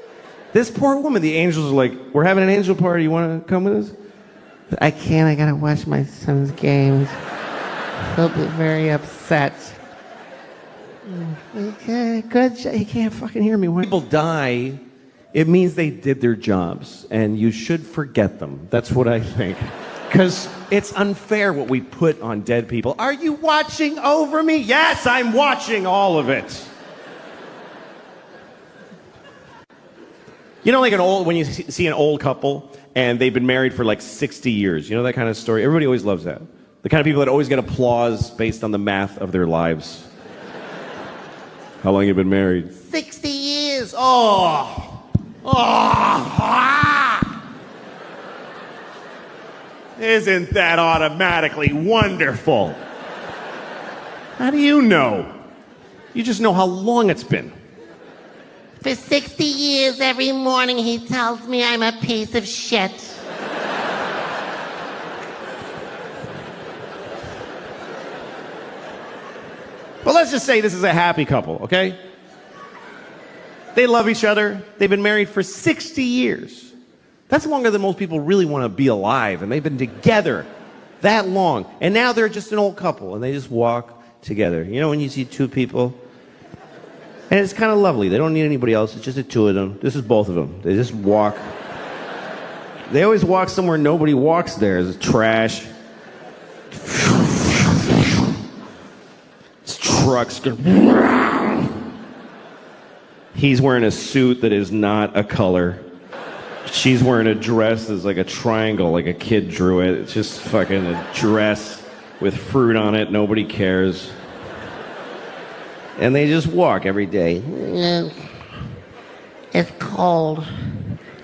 This poor woman, the angels are like, "We're having an angel party. You want to come with us?" I can't. I gotta watch my son's games. He'll be very upset. Okay, good. He can't fucking hear me. When people die, it means they did their jobs, and you should forget them. That's what I think. Because it's unfair what we put on dead people. "Are you watching over me?" Yes, I'm watching all of it. You know, like when you see an old couple and they've been married for like 60 years. You know that kind of story? Everybody always loves that. The kind of people that always get applause based on the math of their lives. How long you been married? 60 years. Oh! Isn't that automatically wonderful? How do you know? You just know how long it's been. For 60 years, every morning he tells me I'm a piece of shit. Well, let's just say this is a happy couple, okay? They love each other. They've been married for 60 years. That's longer than most people really want to be alive, and they've been together that long. And now they're just an old couple, and they just walk together. You know when you see two people? And it's kind of lovely. They don't need anybody else. It's just the two of them. This is both of them. They just walk. They always walk somewhere nobody walks there. It's trash. Trucks. He's wearing a suit that is not a color. She's wearing a dress that's like a triangle, like a kid drew it. It's just fucking a dress with fruit on it. Nobody cares. And they just walk every day. Yeah. It's cold.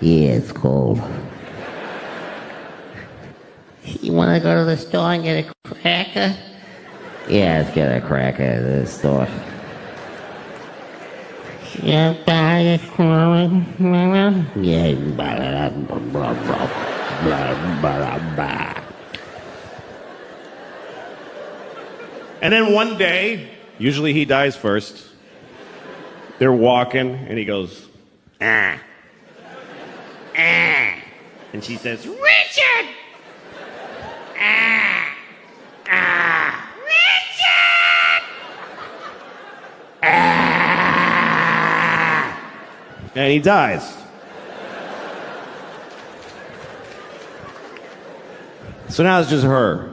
Yeah, it's cold. You want to go to the store and get a cracker? Yeah, let's get a cracker at the store. Yeah, buy Yeah, blah, blah, blah, blah, blah, blah. And then one day, usually he dies first. They're walking, and he goes, "Ah. Ah." And she says, "Richard! Ah. Ah. Richard! Ah." And he dies. So now it's just her.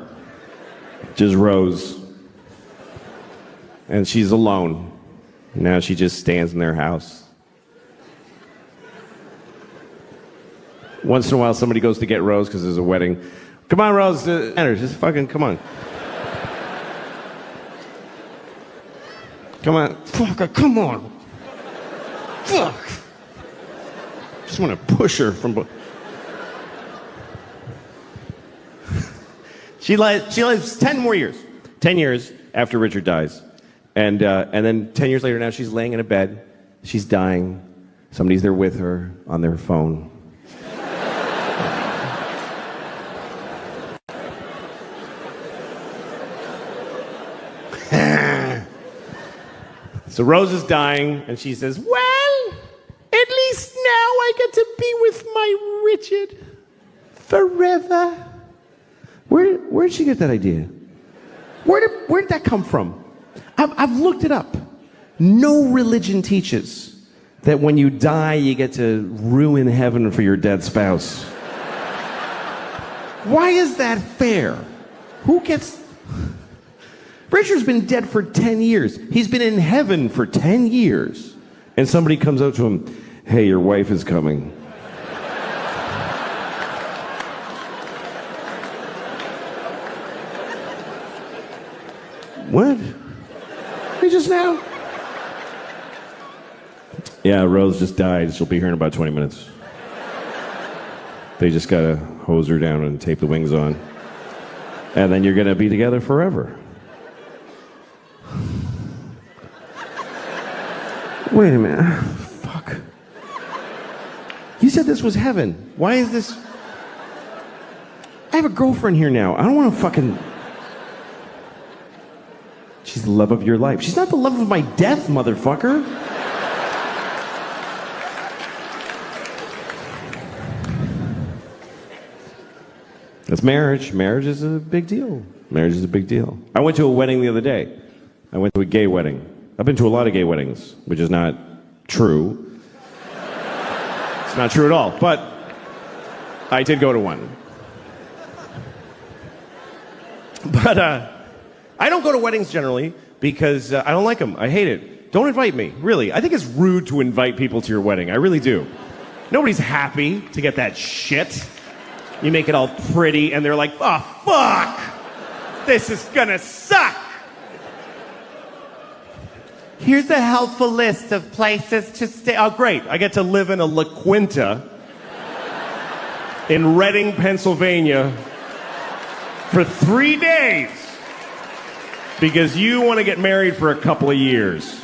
Just Rose. And she's alone. Now she just stands in their house. Once in a while, somebody goes to get Rose because there's a wedding. "Come on, Rose. Enter. Just fucking come on. Come on. Fuck, come on. Fuck. Just want to push her from... She lives 10 more years. 10 years after Richard dies. And then 10 years later now she's laying in a bed. She's dying. Somebody's there with her on their phone. So Rose is dying, and she says, "Well, at least now I get to be with my Richard forever." Where'd she get that idea? Where did that come from? I've looked it up. No religion teaches that when you die, you get to ruin heaven for your dead spouse. Why is that fair? Who gets... Richard's been dead for 10 years. He's been in heaven for 10 years. And somebody comes up to him, hey, your wife is coming. What? Hey, just now? Yeah, Rose just died. She'll be here in about 20 minutes. They just gotta hose her down and tape the wings on. And then you're gonna be together forever. Wait a minute. Fuck. You said this was heaven. Why is this... I have a girlfriend here now. I don't want to fucking... She's the love of your life. She's not the love of my death, motherfucker. That's marriage. Marriage is a big deal. Marriage is a big deal. I went to a wedding the other day. I went to a gay wedding. I've been to a lot of gay weddings, which is not true. It's not true at all, but I did go to one. But I don't go to weddings generally because I don't like them. I hate it. Don't invite me, really. I think it's rude to invite people to your wedding. I really do. Nobody's happy to get that shit. You make it all pretty, and they're like, oh, fuck! This is gonna suck! Here's a helpful list of places to stay. Oh, great. I get to live in a La Quinta in Reading, Pennsylvania for 3 days because you want to get married for a couple of years.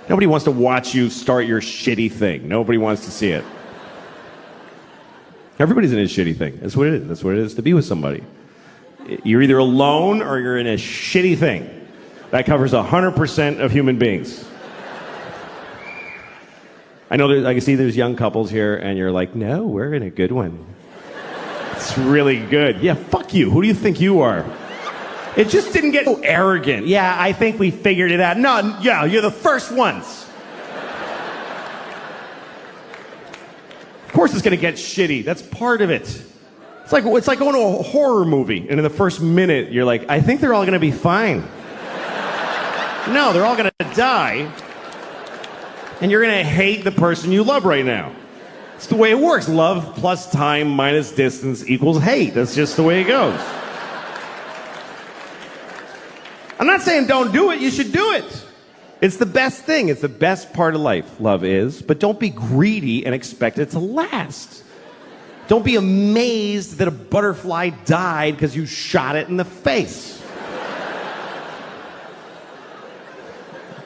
Nobody wants to watch you start your shitty thing. Nobody wants to see it. Everybody's in a shitty thing. That's what it is. That's what it is to be with somebody. You're either alone or you're in a shitty thing. That covers 100% of human beings. I know I can see there's young couples here and you're like, no, we're in a good one. It's really good. Yeah, fuck you. Who do you think you are? It just didn't get so arrogant. Yeah, I think we figured it out. No, yeah, you're the first ones. Of course it's gonna get shitty. That's part of it. It's like going to a horror movie, and in the first minute, you're like, I think they're all gonna be fine. No, they're all gonna die, and you're gonna hate the person you love right now. It's the way it works. Love plus time minus distance equals hate. That's just the way it goes. I'm not saying don't do it. You should do it. It's the best thing. It's the best part of life, love is. But don't be greedy and expect it to last. Don't be amazed that a butterfly died because you shot it in the face.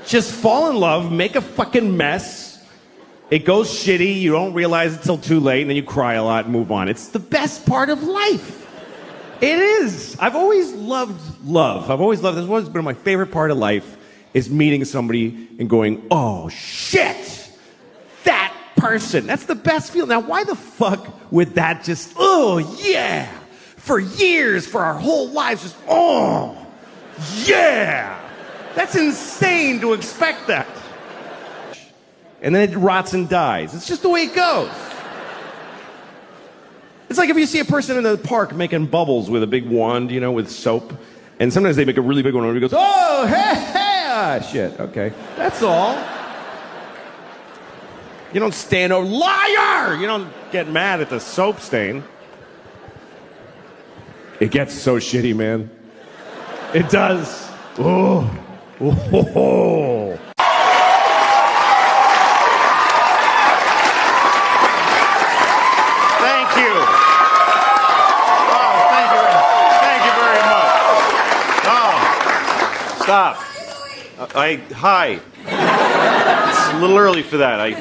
Just fall in love, make a fucking mess. It goes shitty, you don't realize it till too late, and then you cry a lot and move on. It's the best part of life. It is. I've always loved love. I've always loved this. What's been my favorite part of life is meeting somebody and going, oh shit, that person. That's the best feeling. Now, why the fuck would that just, oh yeah, for years, for our whole lives, just, oh yeah. That's insane to expect that. And then it rots and dies. It's just the way it goes. It's like if you see a person in the park making bubbles with a big wand, you know, with soap, and sometimes they make a really big one and he goes, oh, hey, hey, ah, shit, okay. That's all. You don't stand over, liar! You don't get mad at the soap stain. It gets so shitty, man. It does. Oh. Oh. Thank you. Oh, thank you. Thank you very much. Oh, stop. Hi. It's a little early for that.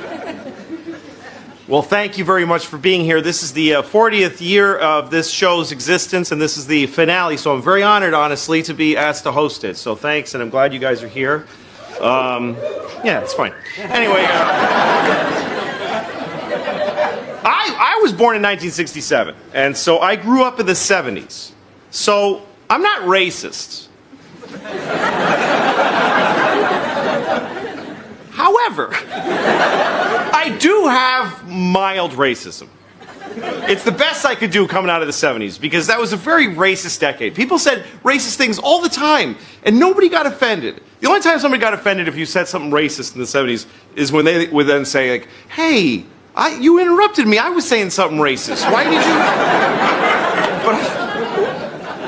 Well, thank you very much for being here. This is the 40th year of this show's existence, and this is the finale, so I'm very honored, honestly, to be asked to host it. So thanks, and I'm glad you guys are here. Yeah, it's fine. Anyway, I was born in 1967, and so I grew up in the 70s. So I'm not racist. However, I do have mild racism. It's the best I could do coming out of the 70s because that was a very racist decade. People said racist things all the time and nobody got offended. The only time somebody got offended if you said something racist in the 70s is when they would then say, like, hey, you interrupted me. I was saying something racist. Why did you?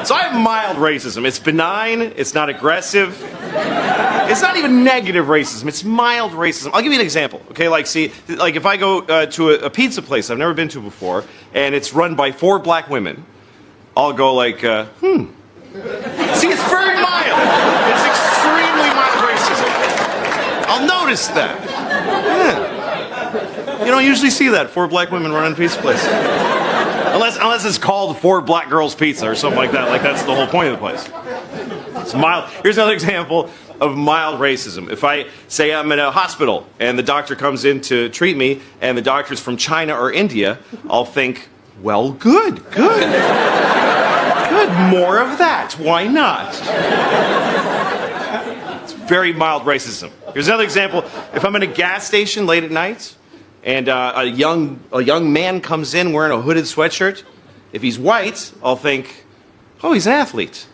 So I have mild racism. It's benign. It's not aggressive. It's not even negative racism. It's mild racism. I'll give you an example. Okay, like if I go to a pizza place I've never been to before, and it's run by 4 black women, I'll go like, See, it's very mild. It's extremely mild racism. I'll notice that. Yeah. You don't usually see that, 4 black women running a pizza place. Unless it's called 4 Black Girls Pizza or something like that. Like, that's the whole point of the place. It's mild. Here's another example of mild racism. If I say I'm in a hospital and the doctor comes in to treat me and the doctor's from China or India, I'll think, well, good. Good, more of that. Why not? It's very mild racism. Here's another example. If I'm in a gas station late at night and a young man comes in wearing a hooded sweatshirt, if he's white, I'll think, oh, he's an athlete.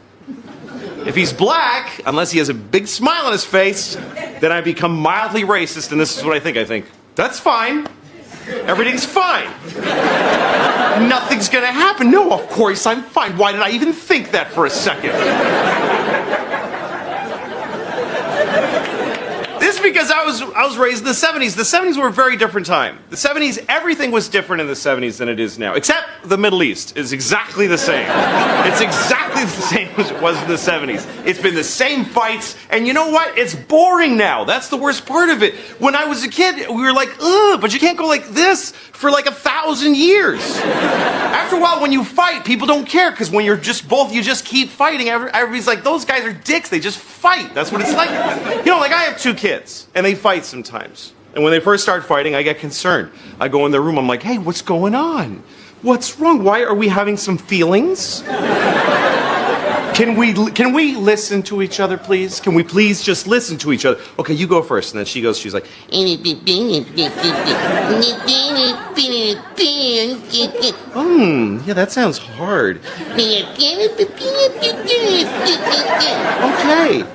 If he's black, unless he has a big smile on his face, then I become mildly racist, and this is what I think. I think, that's fine. Everything's fine. Nothing's gonna happen. No, of course I'm fine. Why did I even think that for a second? This is because I was raised in the 70s. The 70s were a very different time. The 70s, everything was different in the 70s than it is now. Except the Middle East is exactly the same. It's exactly the same as it was in the 70s. It's been the same fights, and you know what? It's boring now. That's the worst part of it. When I was a kid, we were like, ugh, but you can't go like this for like 1,000 years. After a while, when you fight, people don't care, because when you're just both, you just keep fighting. Everybody's like, those guys are dicks. They just fight. That's what it's like. You know, like I have 2 kids, and they fight sometimes. And when they first start fighting, I get concerned. I go in their room, I'm like, hey, what's going on? What's wrong? Why are we having some feelings? Can we listen to each other, please? Can we please just listen to each other? Okay, you go first. And then she goes, she's like, yeah, that sounds hard.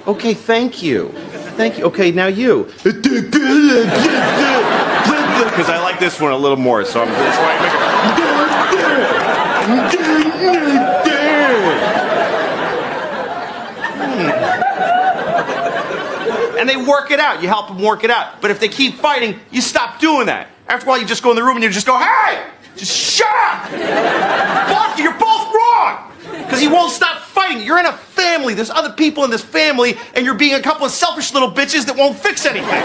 Okay, thank you. Okay, now you. Because I like this one a little more, so that's why I make it. And they work it out. You help them work it out. But if they keep fighting, you stop doing that. After a while, you just go in the room and you just go, hey, just shut up. You're both wrong. Because you won't stop fighting. You're in a family. There's other people in this family, and you're being a couple of selfish little bitches that won't fix anything.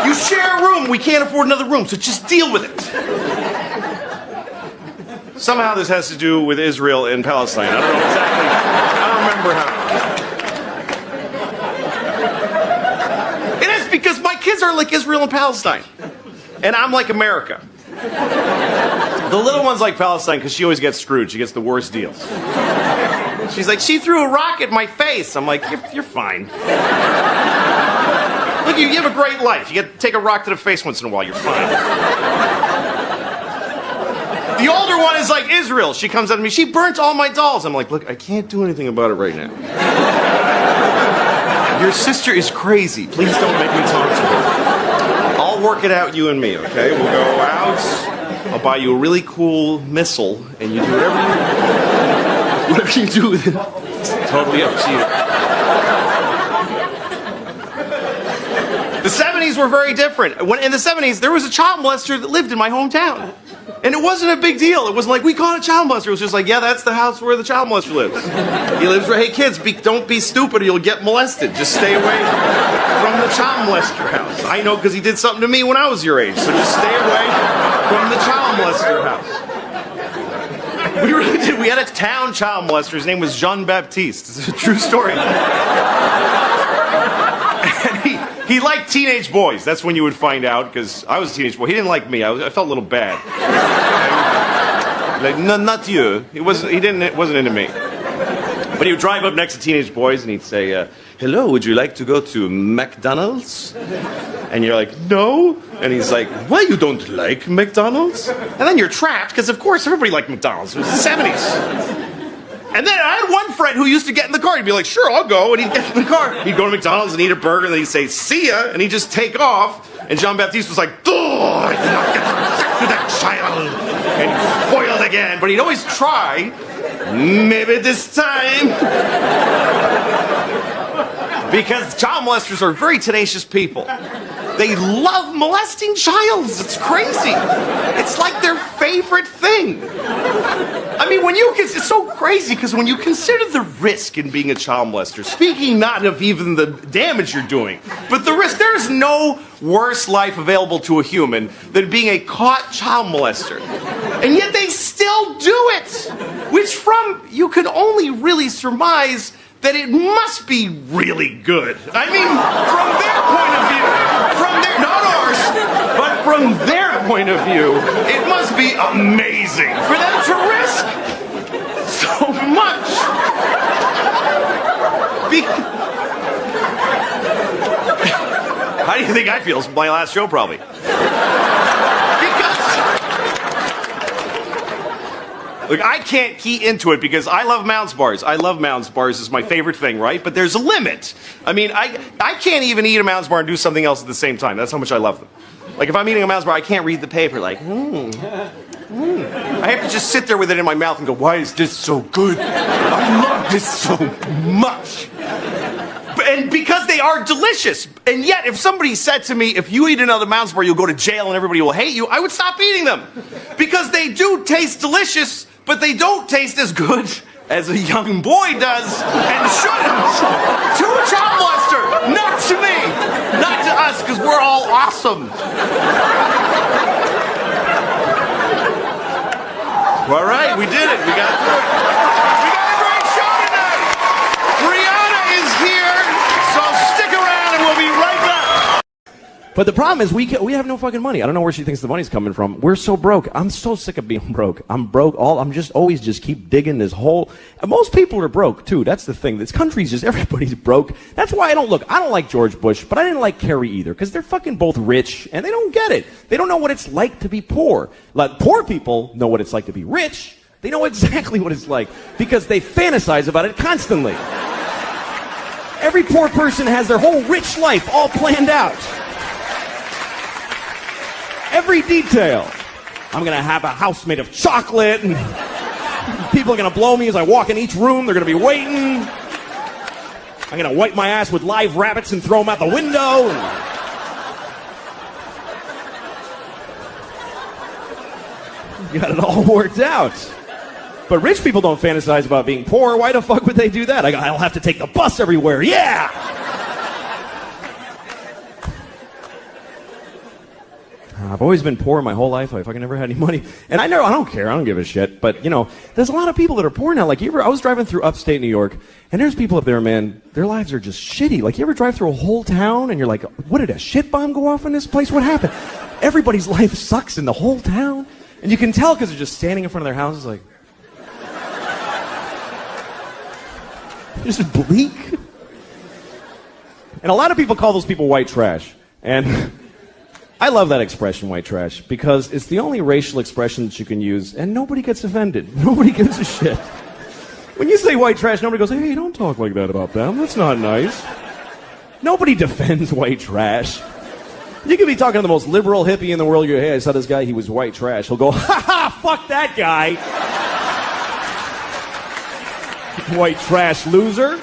You share a room. We can't afford another room, so just deal with it. Somehow this has to do with Israel and Palestine. I don't know exactly. I don't remember how. It is because my kids are like Israel and Palestine. And I'm like America. The little one's like Palestine because she always gets screwed. She gets the worst deals. She's like, she threw a rock at my face. I'm like, you're fine. Look, you have a great life. You get to take a rock to the face once in a while. You're fine. The older one is like Israel. She comes at me. She burnt all my dolls. I'm like, look, I can't do anything about it right now. Your sister is crazy. Please don't make me talk to her. I'll work it out, you and me, okay? We'll go out. I'll buy you a really cool missile, and you do whatever you do with it. It's totally up to you. The 70s were very different. In the 70s, there was a child molester that lived in my hometown. And it wasn't a big deal. It wasn't like, we caught a child molester. It was just like, yeah, that's the house where the child molester lives. He lives where, hey, kids, don't be stupid or you'll get molested. Just stay away from the child molester house. I know because he did something to me when I was your age. So just stay away from the child molester house. We really did. We had a town child molester. His name was Jean Baptiste. It's a true story. He liked teenage boys. That's when you would find out, because I was a teenage boy. He didn't like me. I felt a little bad. Like, no, not you. It wasn't into me. But he would drive up next to teenage boys, and he'd say, hello, would you like to go to McDonald's? And you're like, no. And he's like, why you don't like McDonald's? And then you're trapped, because of course everybody liked McDonald's. It was the 70s. And then I had one friend who used to get in the car. He'd be like, sure, I'll go. And he'd get in the car. He'd go to McDonald's and eat a burger, and then he'd say, see ya. And he'd just take off. And Jean-Baptiste was like, I did not get to that child. And foiled again. But he'd always try. Maybe this time. Because child molesters are very tenacious people. They love molesting childs. It's crazy. It's like their favorite thing. I mean, it's so crazy because when you consider the risk in being a child molester, speaking not of even the damage you're doing, but the risk, there's no worse life available to a human than being a caught child molester. And yet they still do it, which you can only really surmise that it must be really good. I mean, from their point of view, not ours, but from their point of view, it must be amazing for them to risk so much. How do you think I feel? It's my last show, probably. Look, I can't key into it because I love Mounds bars. I love Mounds bars. It's my favorite thing, right? But there's a limit. I mean, I can't even eat a Mounds bar and do something else at the same time. That's how much I love them. Like, if I'm eating a Mounds bar, I can't read the paper. Like, I have to just sit there with it in my mouth and go, why is this so good? I love this so much. And because they are delicious. And yet, if somebody said to me, if you eat another Mounds bar, you'll go to jail and everybody will hate you, I would stop eating them. Because they do taste delicious, but they don't taste as good as a young boy does and shouldn't to a child molester. Not to me. Not to us, because we're all awesome. All right, we did it. We got through it. We got a great show tonight. Brianna is here, so stick around and we'll be right back. But the problem is we have no fucking money. I don't know where she thinks the money's coming from. We're so broke. I'm so sick of being broke. I'm broke. I'm just always keep digging this hole. And most people are broke too. That's the thing. This country's just everybody's broke. That's why I don't like George Bush, but I didn't like Kerry either because they're fucking both rich and they don't get it. They don't know what it's like to be poor. Like poor people know what it's like to be rich. They know exactly what it's like because they fantasize about it constantly. Every poor person has their whole rich life all planned out. Every detail. I'm going to have a house made of chocolate, and people are going to blow me as I walk in each room. They're going to be waiting. I'm going to wipe my ass with live rabbits and throw them out the window. You got it all worked out. But rich people don't fantasize about being poor. Why the fuck would they do that? I'll have to take the bus everywhere. Yeah! I've always been poor my whole life. I fucking never had any money. And I don't care. I don't give a shit. But, there's a lot of people that are poor now. Like, I was driving through upstate New York, and there's people up there, man, their lives are just shitty. Like, you ever drive through a whole town, and you're like, what, did a shit bomb go off in this place? What happened? Everybody's life sucks in the whole town. And you can tell because they're just standing in front of their houses like... just bleak. And a lot of people call those people white trash. And... I love that expression, white trash, because it's the only racial expression that you can use, and nobody gets offended. Nobody gives a shit. When you say white trash, nobody goes, hey, don't talk like that about them. That's not nice. Nobody defends white trash. You could be talking to the most liberal hippie in the world. Hey, I saw this guy, he was white trash. He'll go, ha ha, fuck that guy. White trash loser.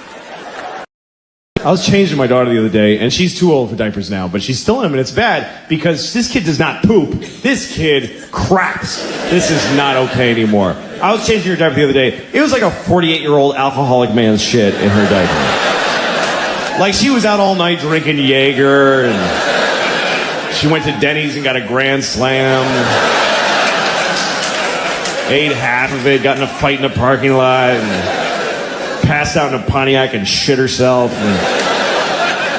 I was changing my daughter the other day, and she's too old for diapers now, but she's still in them, and it's bad because this kid does not poop. This kid craps. This is not okay anymore. I was changing her diaper the other day. It was like a 48-year-old alcoholic man's shit in her diaper. Like, she was out all night drinking Jaeger, and she went to Denny's and got a Grand Slam. Ate half of it, got in a fight in a parking lot, and passed out in a Pontiac and shit herself. And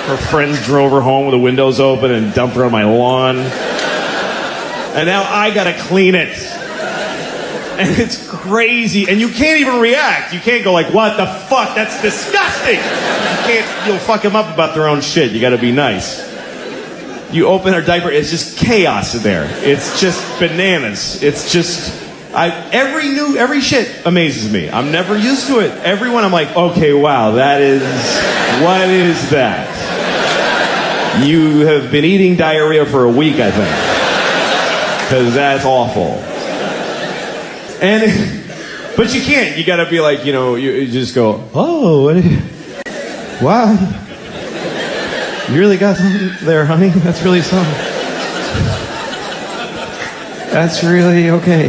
her friends drove her home with the windows open and dumped her on my lawn. And now I gotta clean it. And it's crazy, and you can't even react. You can't go like, what the fuck? That's disgusting. You'll fuck them up about their own shit. You gotta be nice. You open her diaper, it's just chaos in there. It's just bananas. It's just, every shit amazes me. I'm never used to it. Everyone, I'm like, okay, wow, what is that? You have been eating diarrhea for a week, I think. Because that's awful. But you can't. You gotta be like, you just go, oh, wow. You really got something there, honey? That's really something. That's really okay.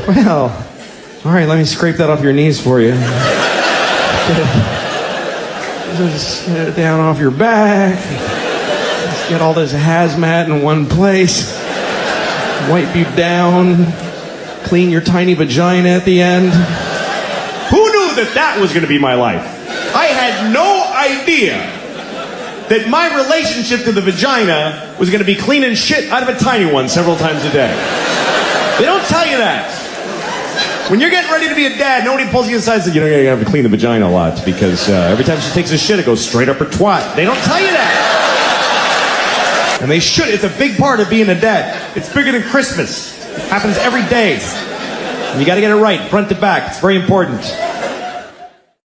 Well, all right, let me scrape that off your knees for you. Just get it down off your back. Just get all this hazmat in one place. Wipe you down. Clean your tiny vagina at the end. Who knew that was going to be my life? I had no idea that my relationship to the vagina was going to be cleaning shit out of a tiny one several times a day. They don't tell you that. When you're getting ready to be a dad, nobody pulls you aside and says, you have to clean the vagina a lot because every time she takes a shit, it goes straight up her twat. They don't tell you that. And they should. It's a big part of being a dad. It's bigger than Christmas. It happens every day. And you got to get it right, front to back. It's very important.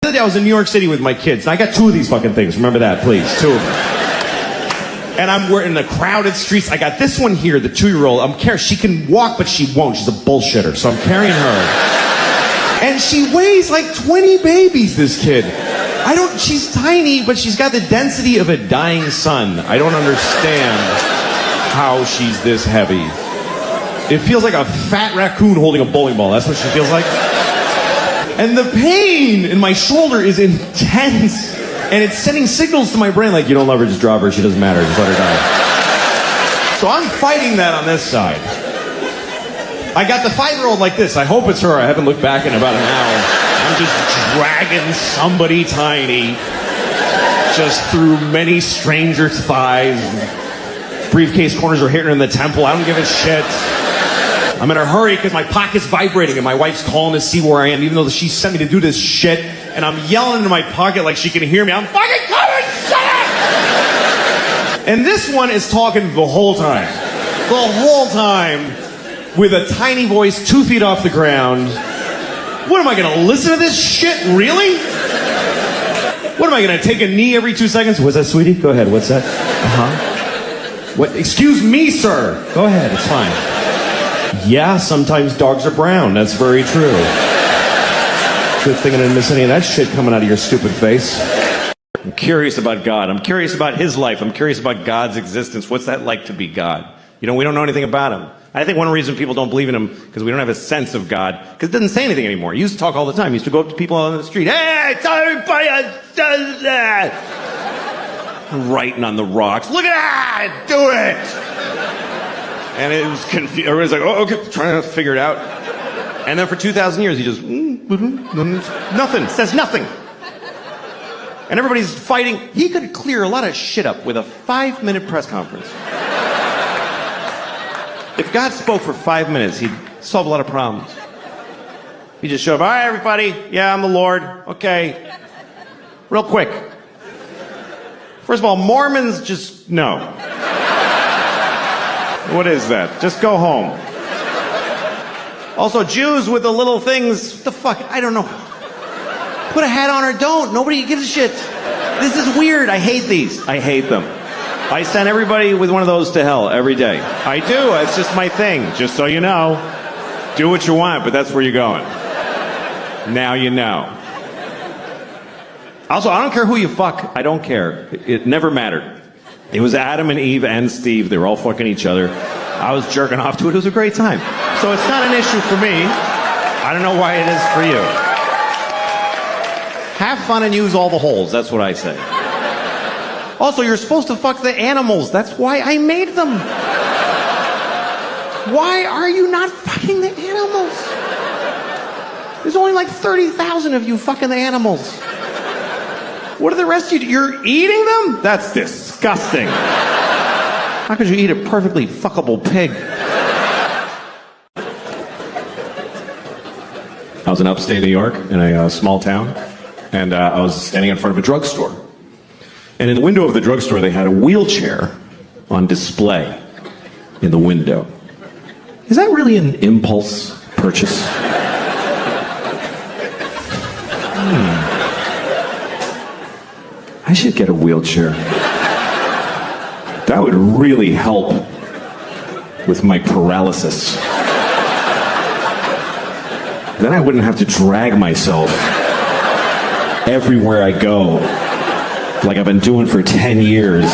The other day I was in New York City with my kids, and I got 2 of these fucking things. Remember that, please. 2 of them. And we're in the crowded streets. I got this one here, the 2-year-old. I'm carrying. She can walk, but she won't. She's a bullshitter, so I'm carrying her. And she weighs like 20 babies, this kid. She's tiny, but she's got the density of a dying sun. I don't understand how she's this heavy. It feels like a fat raccoon holding a bowling ball. That's what she feels like. And the pain in my shoulder is intense. And it's sending signals to my brain like, you don't love her, just drop her. She doesn't matter. Just let her die. So I'm fighting that on this side. I got the 5-year-old like this. I hope it's her. I haven't looked back in about an hour. I'm just dragging somebody tiny just through many strangers' thighs. Briefcase corners are hitting her in the temple. I don't give a shit. I'm in a hurry because my pocket's vibrating and my wife's calling to see where I am, even though she sent me to do this shit. And I'm yelling into my pocket like she can hear me. I'm fucking coming! Shut up! And this one is talking the whole time. The whole time. With a tiny voice 2 feet off the ground. What am I going to listen to this shit? Really? What am I going to take a knee every 2 seconds? What's that, sweetie? Go ahead. What's that? Uh-huh. What? Excuse me, sir. Go ahead. It's fine. Yeah, sometimes dogs are brown. That's very true. Good thing I didn't miss any of that shit coming out of your stupid face. I'm curious about God. I'm curious about his life. I'm curious about God's existence. What's that like to be God? We don't know anything about him. I think one reason people don't believe in him because we don't have a sense of God. Because it doesn't say anything anymore. He used to talk all the time. He used to go up to people on the street. Hey, tell everybody does that. Writing on the rocks. Look at that! Do it! And it was confused. Everybody's like, oh, okay, trying to figure it out. And then for 2,000 years, he just, nothing, says nothing. And everybody's fighting. He could clear a lot of shit up with a 5-minute press conference. If God spoke for 5 minutes, he'd solve a lot of problems. He'd just show up, all right, everybody, yeah, I'm the Lord, okay. Real quick. First of all, Mormons just, no. What is that? Just go home. Also, Jews with the little things, what the fuck, I don't know. Put a hat on or don't, nobody gives a shit. This is weird, I hate these. I hate them. I send everybody with one of those to hell every day. I do, it's just my thing, just so you know. Do what you want, but that's where you're going. Now you know. Also, I don't care who you fuck, I don't care. It never mattered. It was Adam and Eve and Steve, they were all fucking each other. I was jerking off to it, it was a great time. So it's not an issue for me. I don't know why it is for you. Have fun and use all the holes, that's what I say. Also, you're supposed to fuck the animals. That's why I made them. Why are you not fucking the animals? There's only like 30,000 of you fucking the animals. What are the rest of you? You're eating them? That's disgusting. How could you eat a perfectly fuckable pig? I was in upstate New York in a small town, and I was standing in front of a drugstore. And in the window of the drugstore, they had a wheelchair on display in the window. Is that really an impulse purchase? I should get a wheelchair. That would really help with my paralysis. Then I wouldn't have to drag myself everywhere I go, like I've been doing for 10 years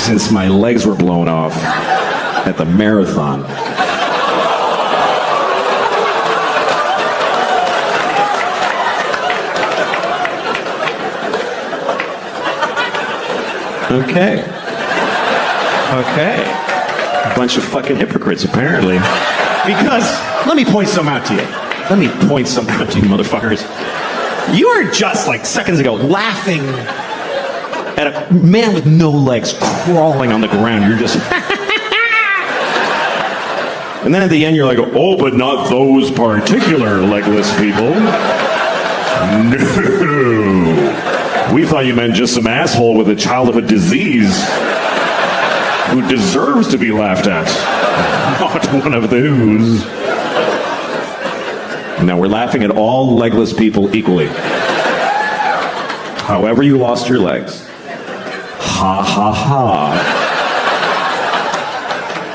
since my legs were blown off at the marathon. Okay. A bunch of fucking hypocrites, apparently. Because, let me point some out to you. Let me point some out to you, motherfuckers. You were just, like, seconds ago, laughing at a man with no legs crawling on the ground. You're just... And then at the end, you're like, oh, but not those particular legless people. No. We thought you meant just some asshole with a childhood disease who deserves to be laughed at. Not one of those. Now we're laughing at all legless people equally. However you lost your legs. Ha ha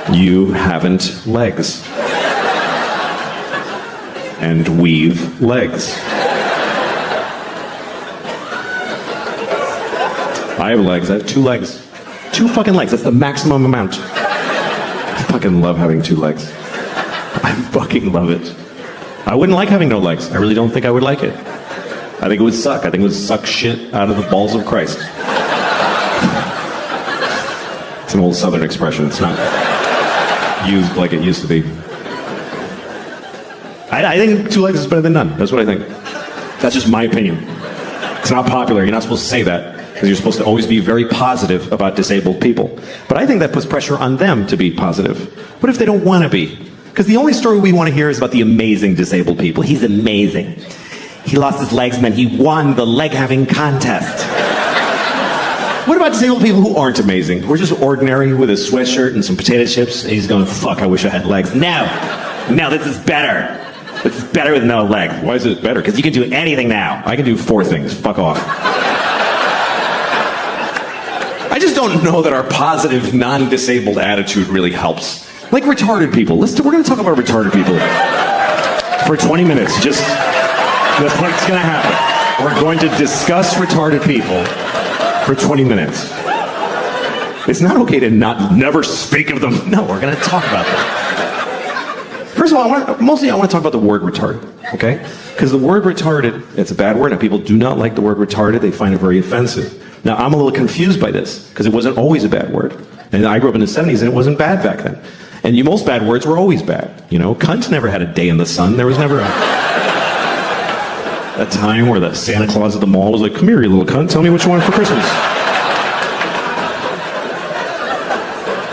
ha. You haven't legs. And we've legs. I have legs. I have 2 legs. 2 fucking legs. That's the maximum amount. I fucking love having 2 legs. I fucking love it. I wouldn't like having no legs. I really don't think I would like it. I think it would suck. I think it would suck shit out of the balls of Christ. It's an old Southern expression. It's not used like it used to be. I think 2 legs is better than none. That's what I think. That's just my opinion. It's not popular. You're not supposed to say that. Because you're supposed to always be very positive about disabled people. But I think that puts pressure on them to be positive. What if they don't want to be? Because the only story we want to hear is about the amazing disabled people. He's amazing. He lost his legs and then he won the leg-having contest. What about disabled people who aren't amazing? Who are just ordinary with a sweatshirt and some potato chips, and he's going, fuck, I wish I had legs. No, this is better. This is better with no legs. Why is it better? Because you can do anything now. I can do 4 things. Fuck off. I just don't know that our positive, non-disabled attitude really helps. Like retarded people. We're going to talk about retarded people for 20 minutes. That's what's going to happen. We're going to discuss retarded people for 20 minutes. It's not okay to never speak of them. No, we're going to talk about them. First of all, I want to talk about the word retarded, okay? Because the word retarded, it's a bad word, and people do not like the word retarded. They find it very offensive. Now, I'm a little confused by this, because it wasn't always a bad word. And I grew up in the 70s, and it wasn't bad back then. And most bad words were always bad. You know, cunt never had a day in the sun. There was never a time where the Santa Claus at the mall was like, come here, you little cunt, tell me what you want for Christmas.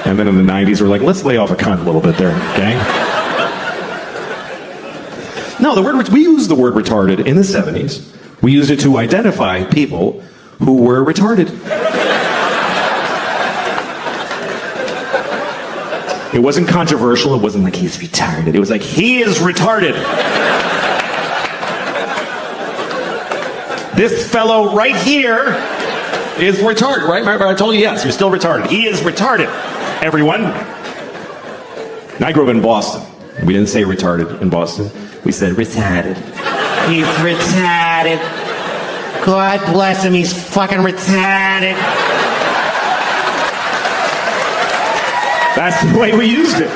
And then in the 90s, we're like, let's lay off a cunt a little bit there, gang. No, we used the word retarded in the 70s. We used it to identify people who were retarded. It wasn't controversial. It wasn't like he's retarded. It was like, he is retarded. This fellow right here is retarded, right? I told you, yes, you're still retarded. He is retarded, everyone. I grew up in Boston. We didn't say retarded in Boston. We said retarded. He's retarded. God bless him, he's fucking retarded. That's the way we used it.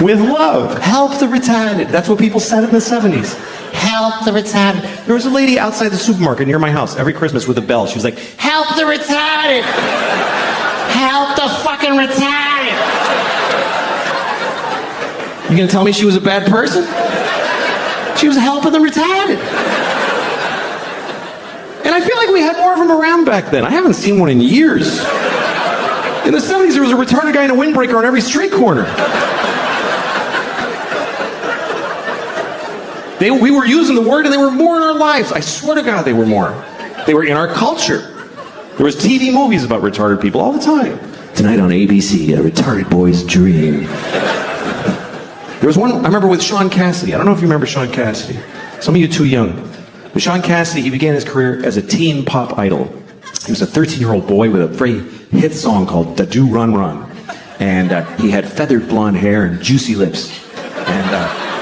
With love. Help the retarded. That's what people said in the 70s. Help the retarded. There was a lady outside the supermarket near my house every Christmas with a bell. She was like, help the retarded. Help the fucking retarded. You gonna tell me she was a bad person? She was helping the retarded. And I feel like we had more of them around back then. I haven't seen one in years. In the 70s, there was a retarded guy in a windbreaker on every street corner. We were using the word and they were more in our lives. I swear to God they were more. They were in our culture. There was TV movies about retarded people all the time. Tonight on ABC, a retarded boy's dream. There was one, I remember with Sean Cassidy. I don't know if you remember Sean Cassidy. Some of you are too young. But Sean Cassidy, he began his career as a teen pop idol. He was a 13-year-old boy with a very hit song called Da Do Run Run. And he had feathered blonde hair and juicy lips. And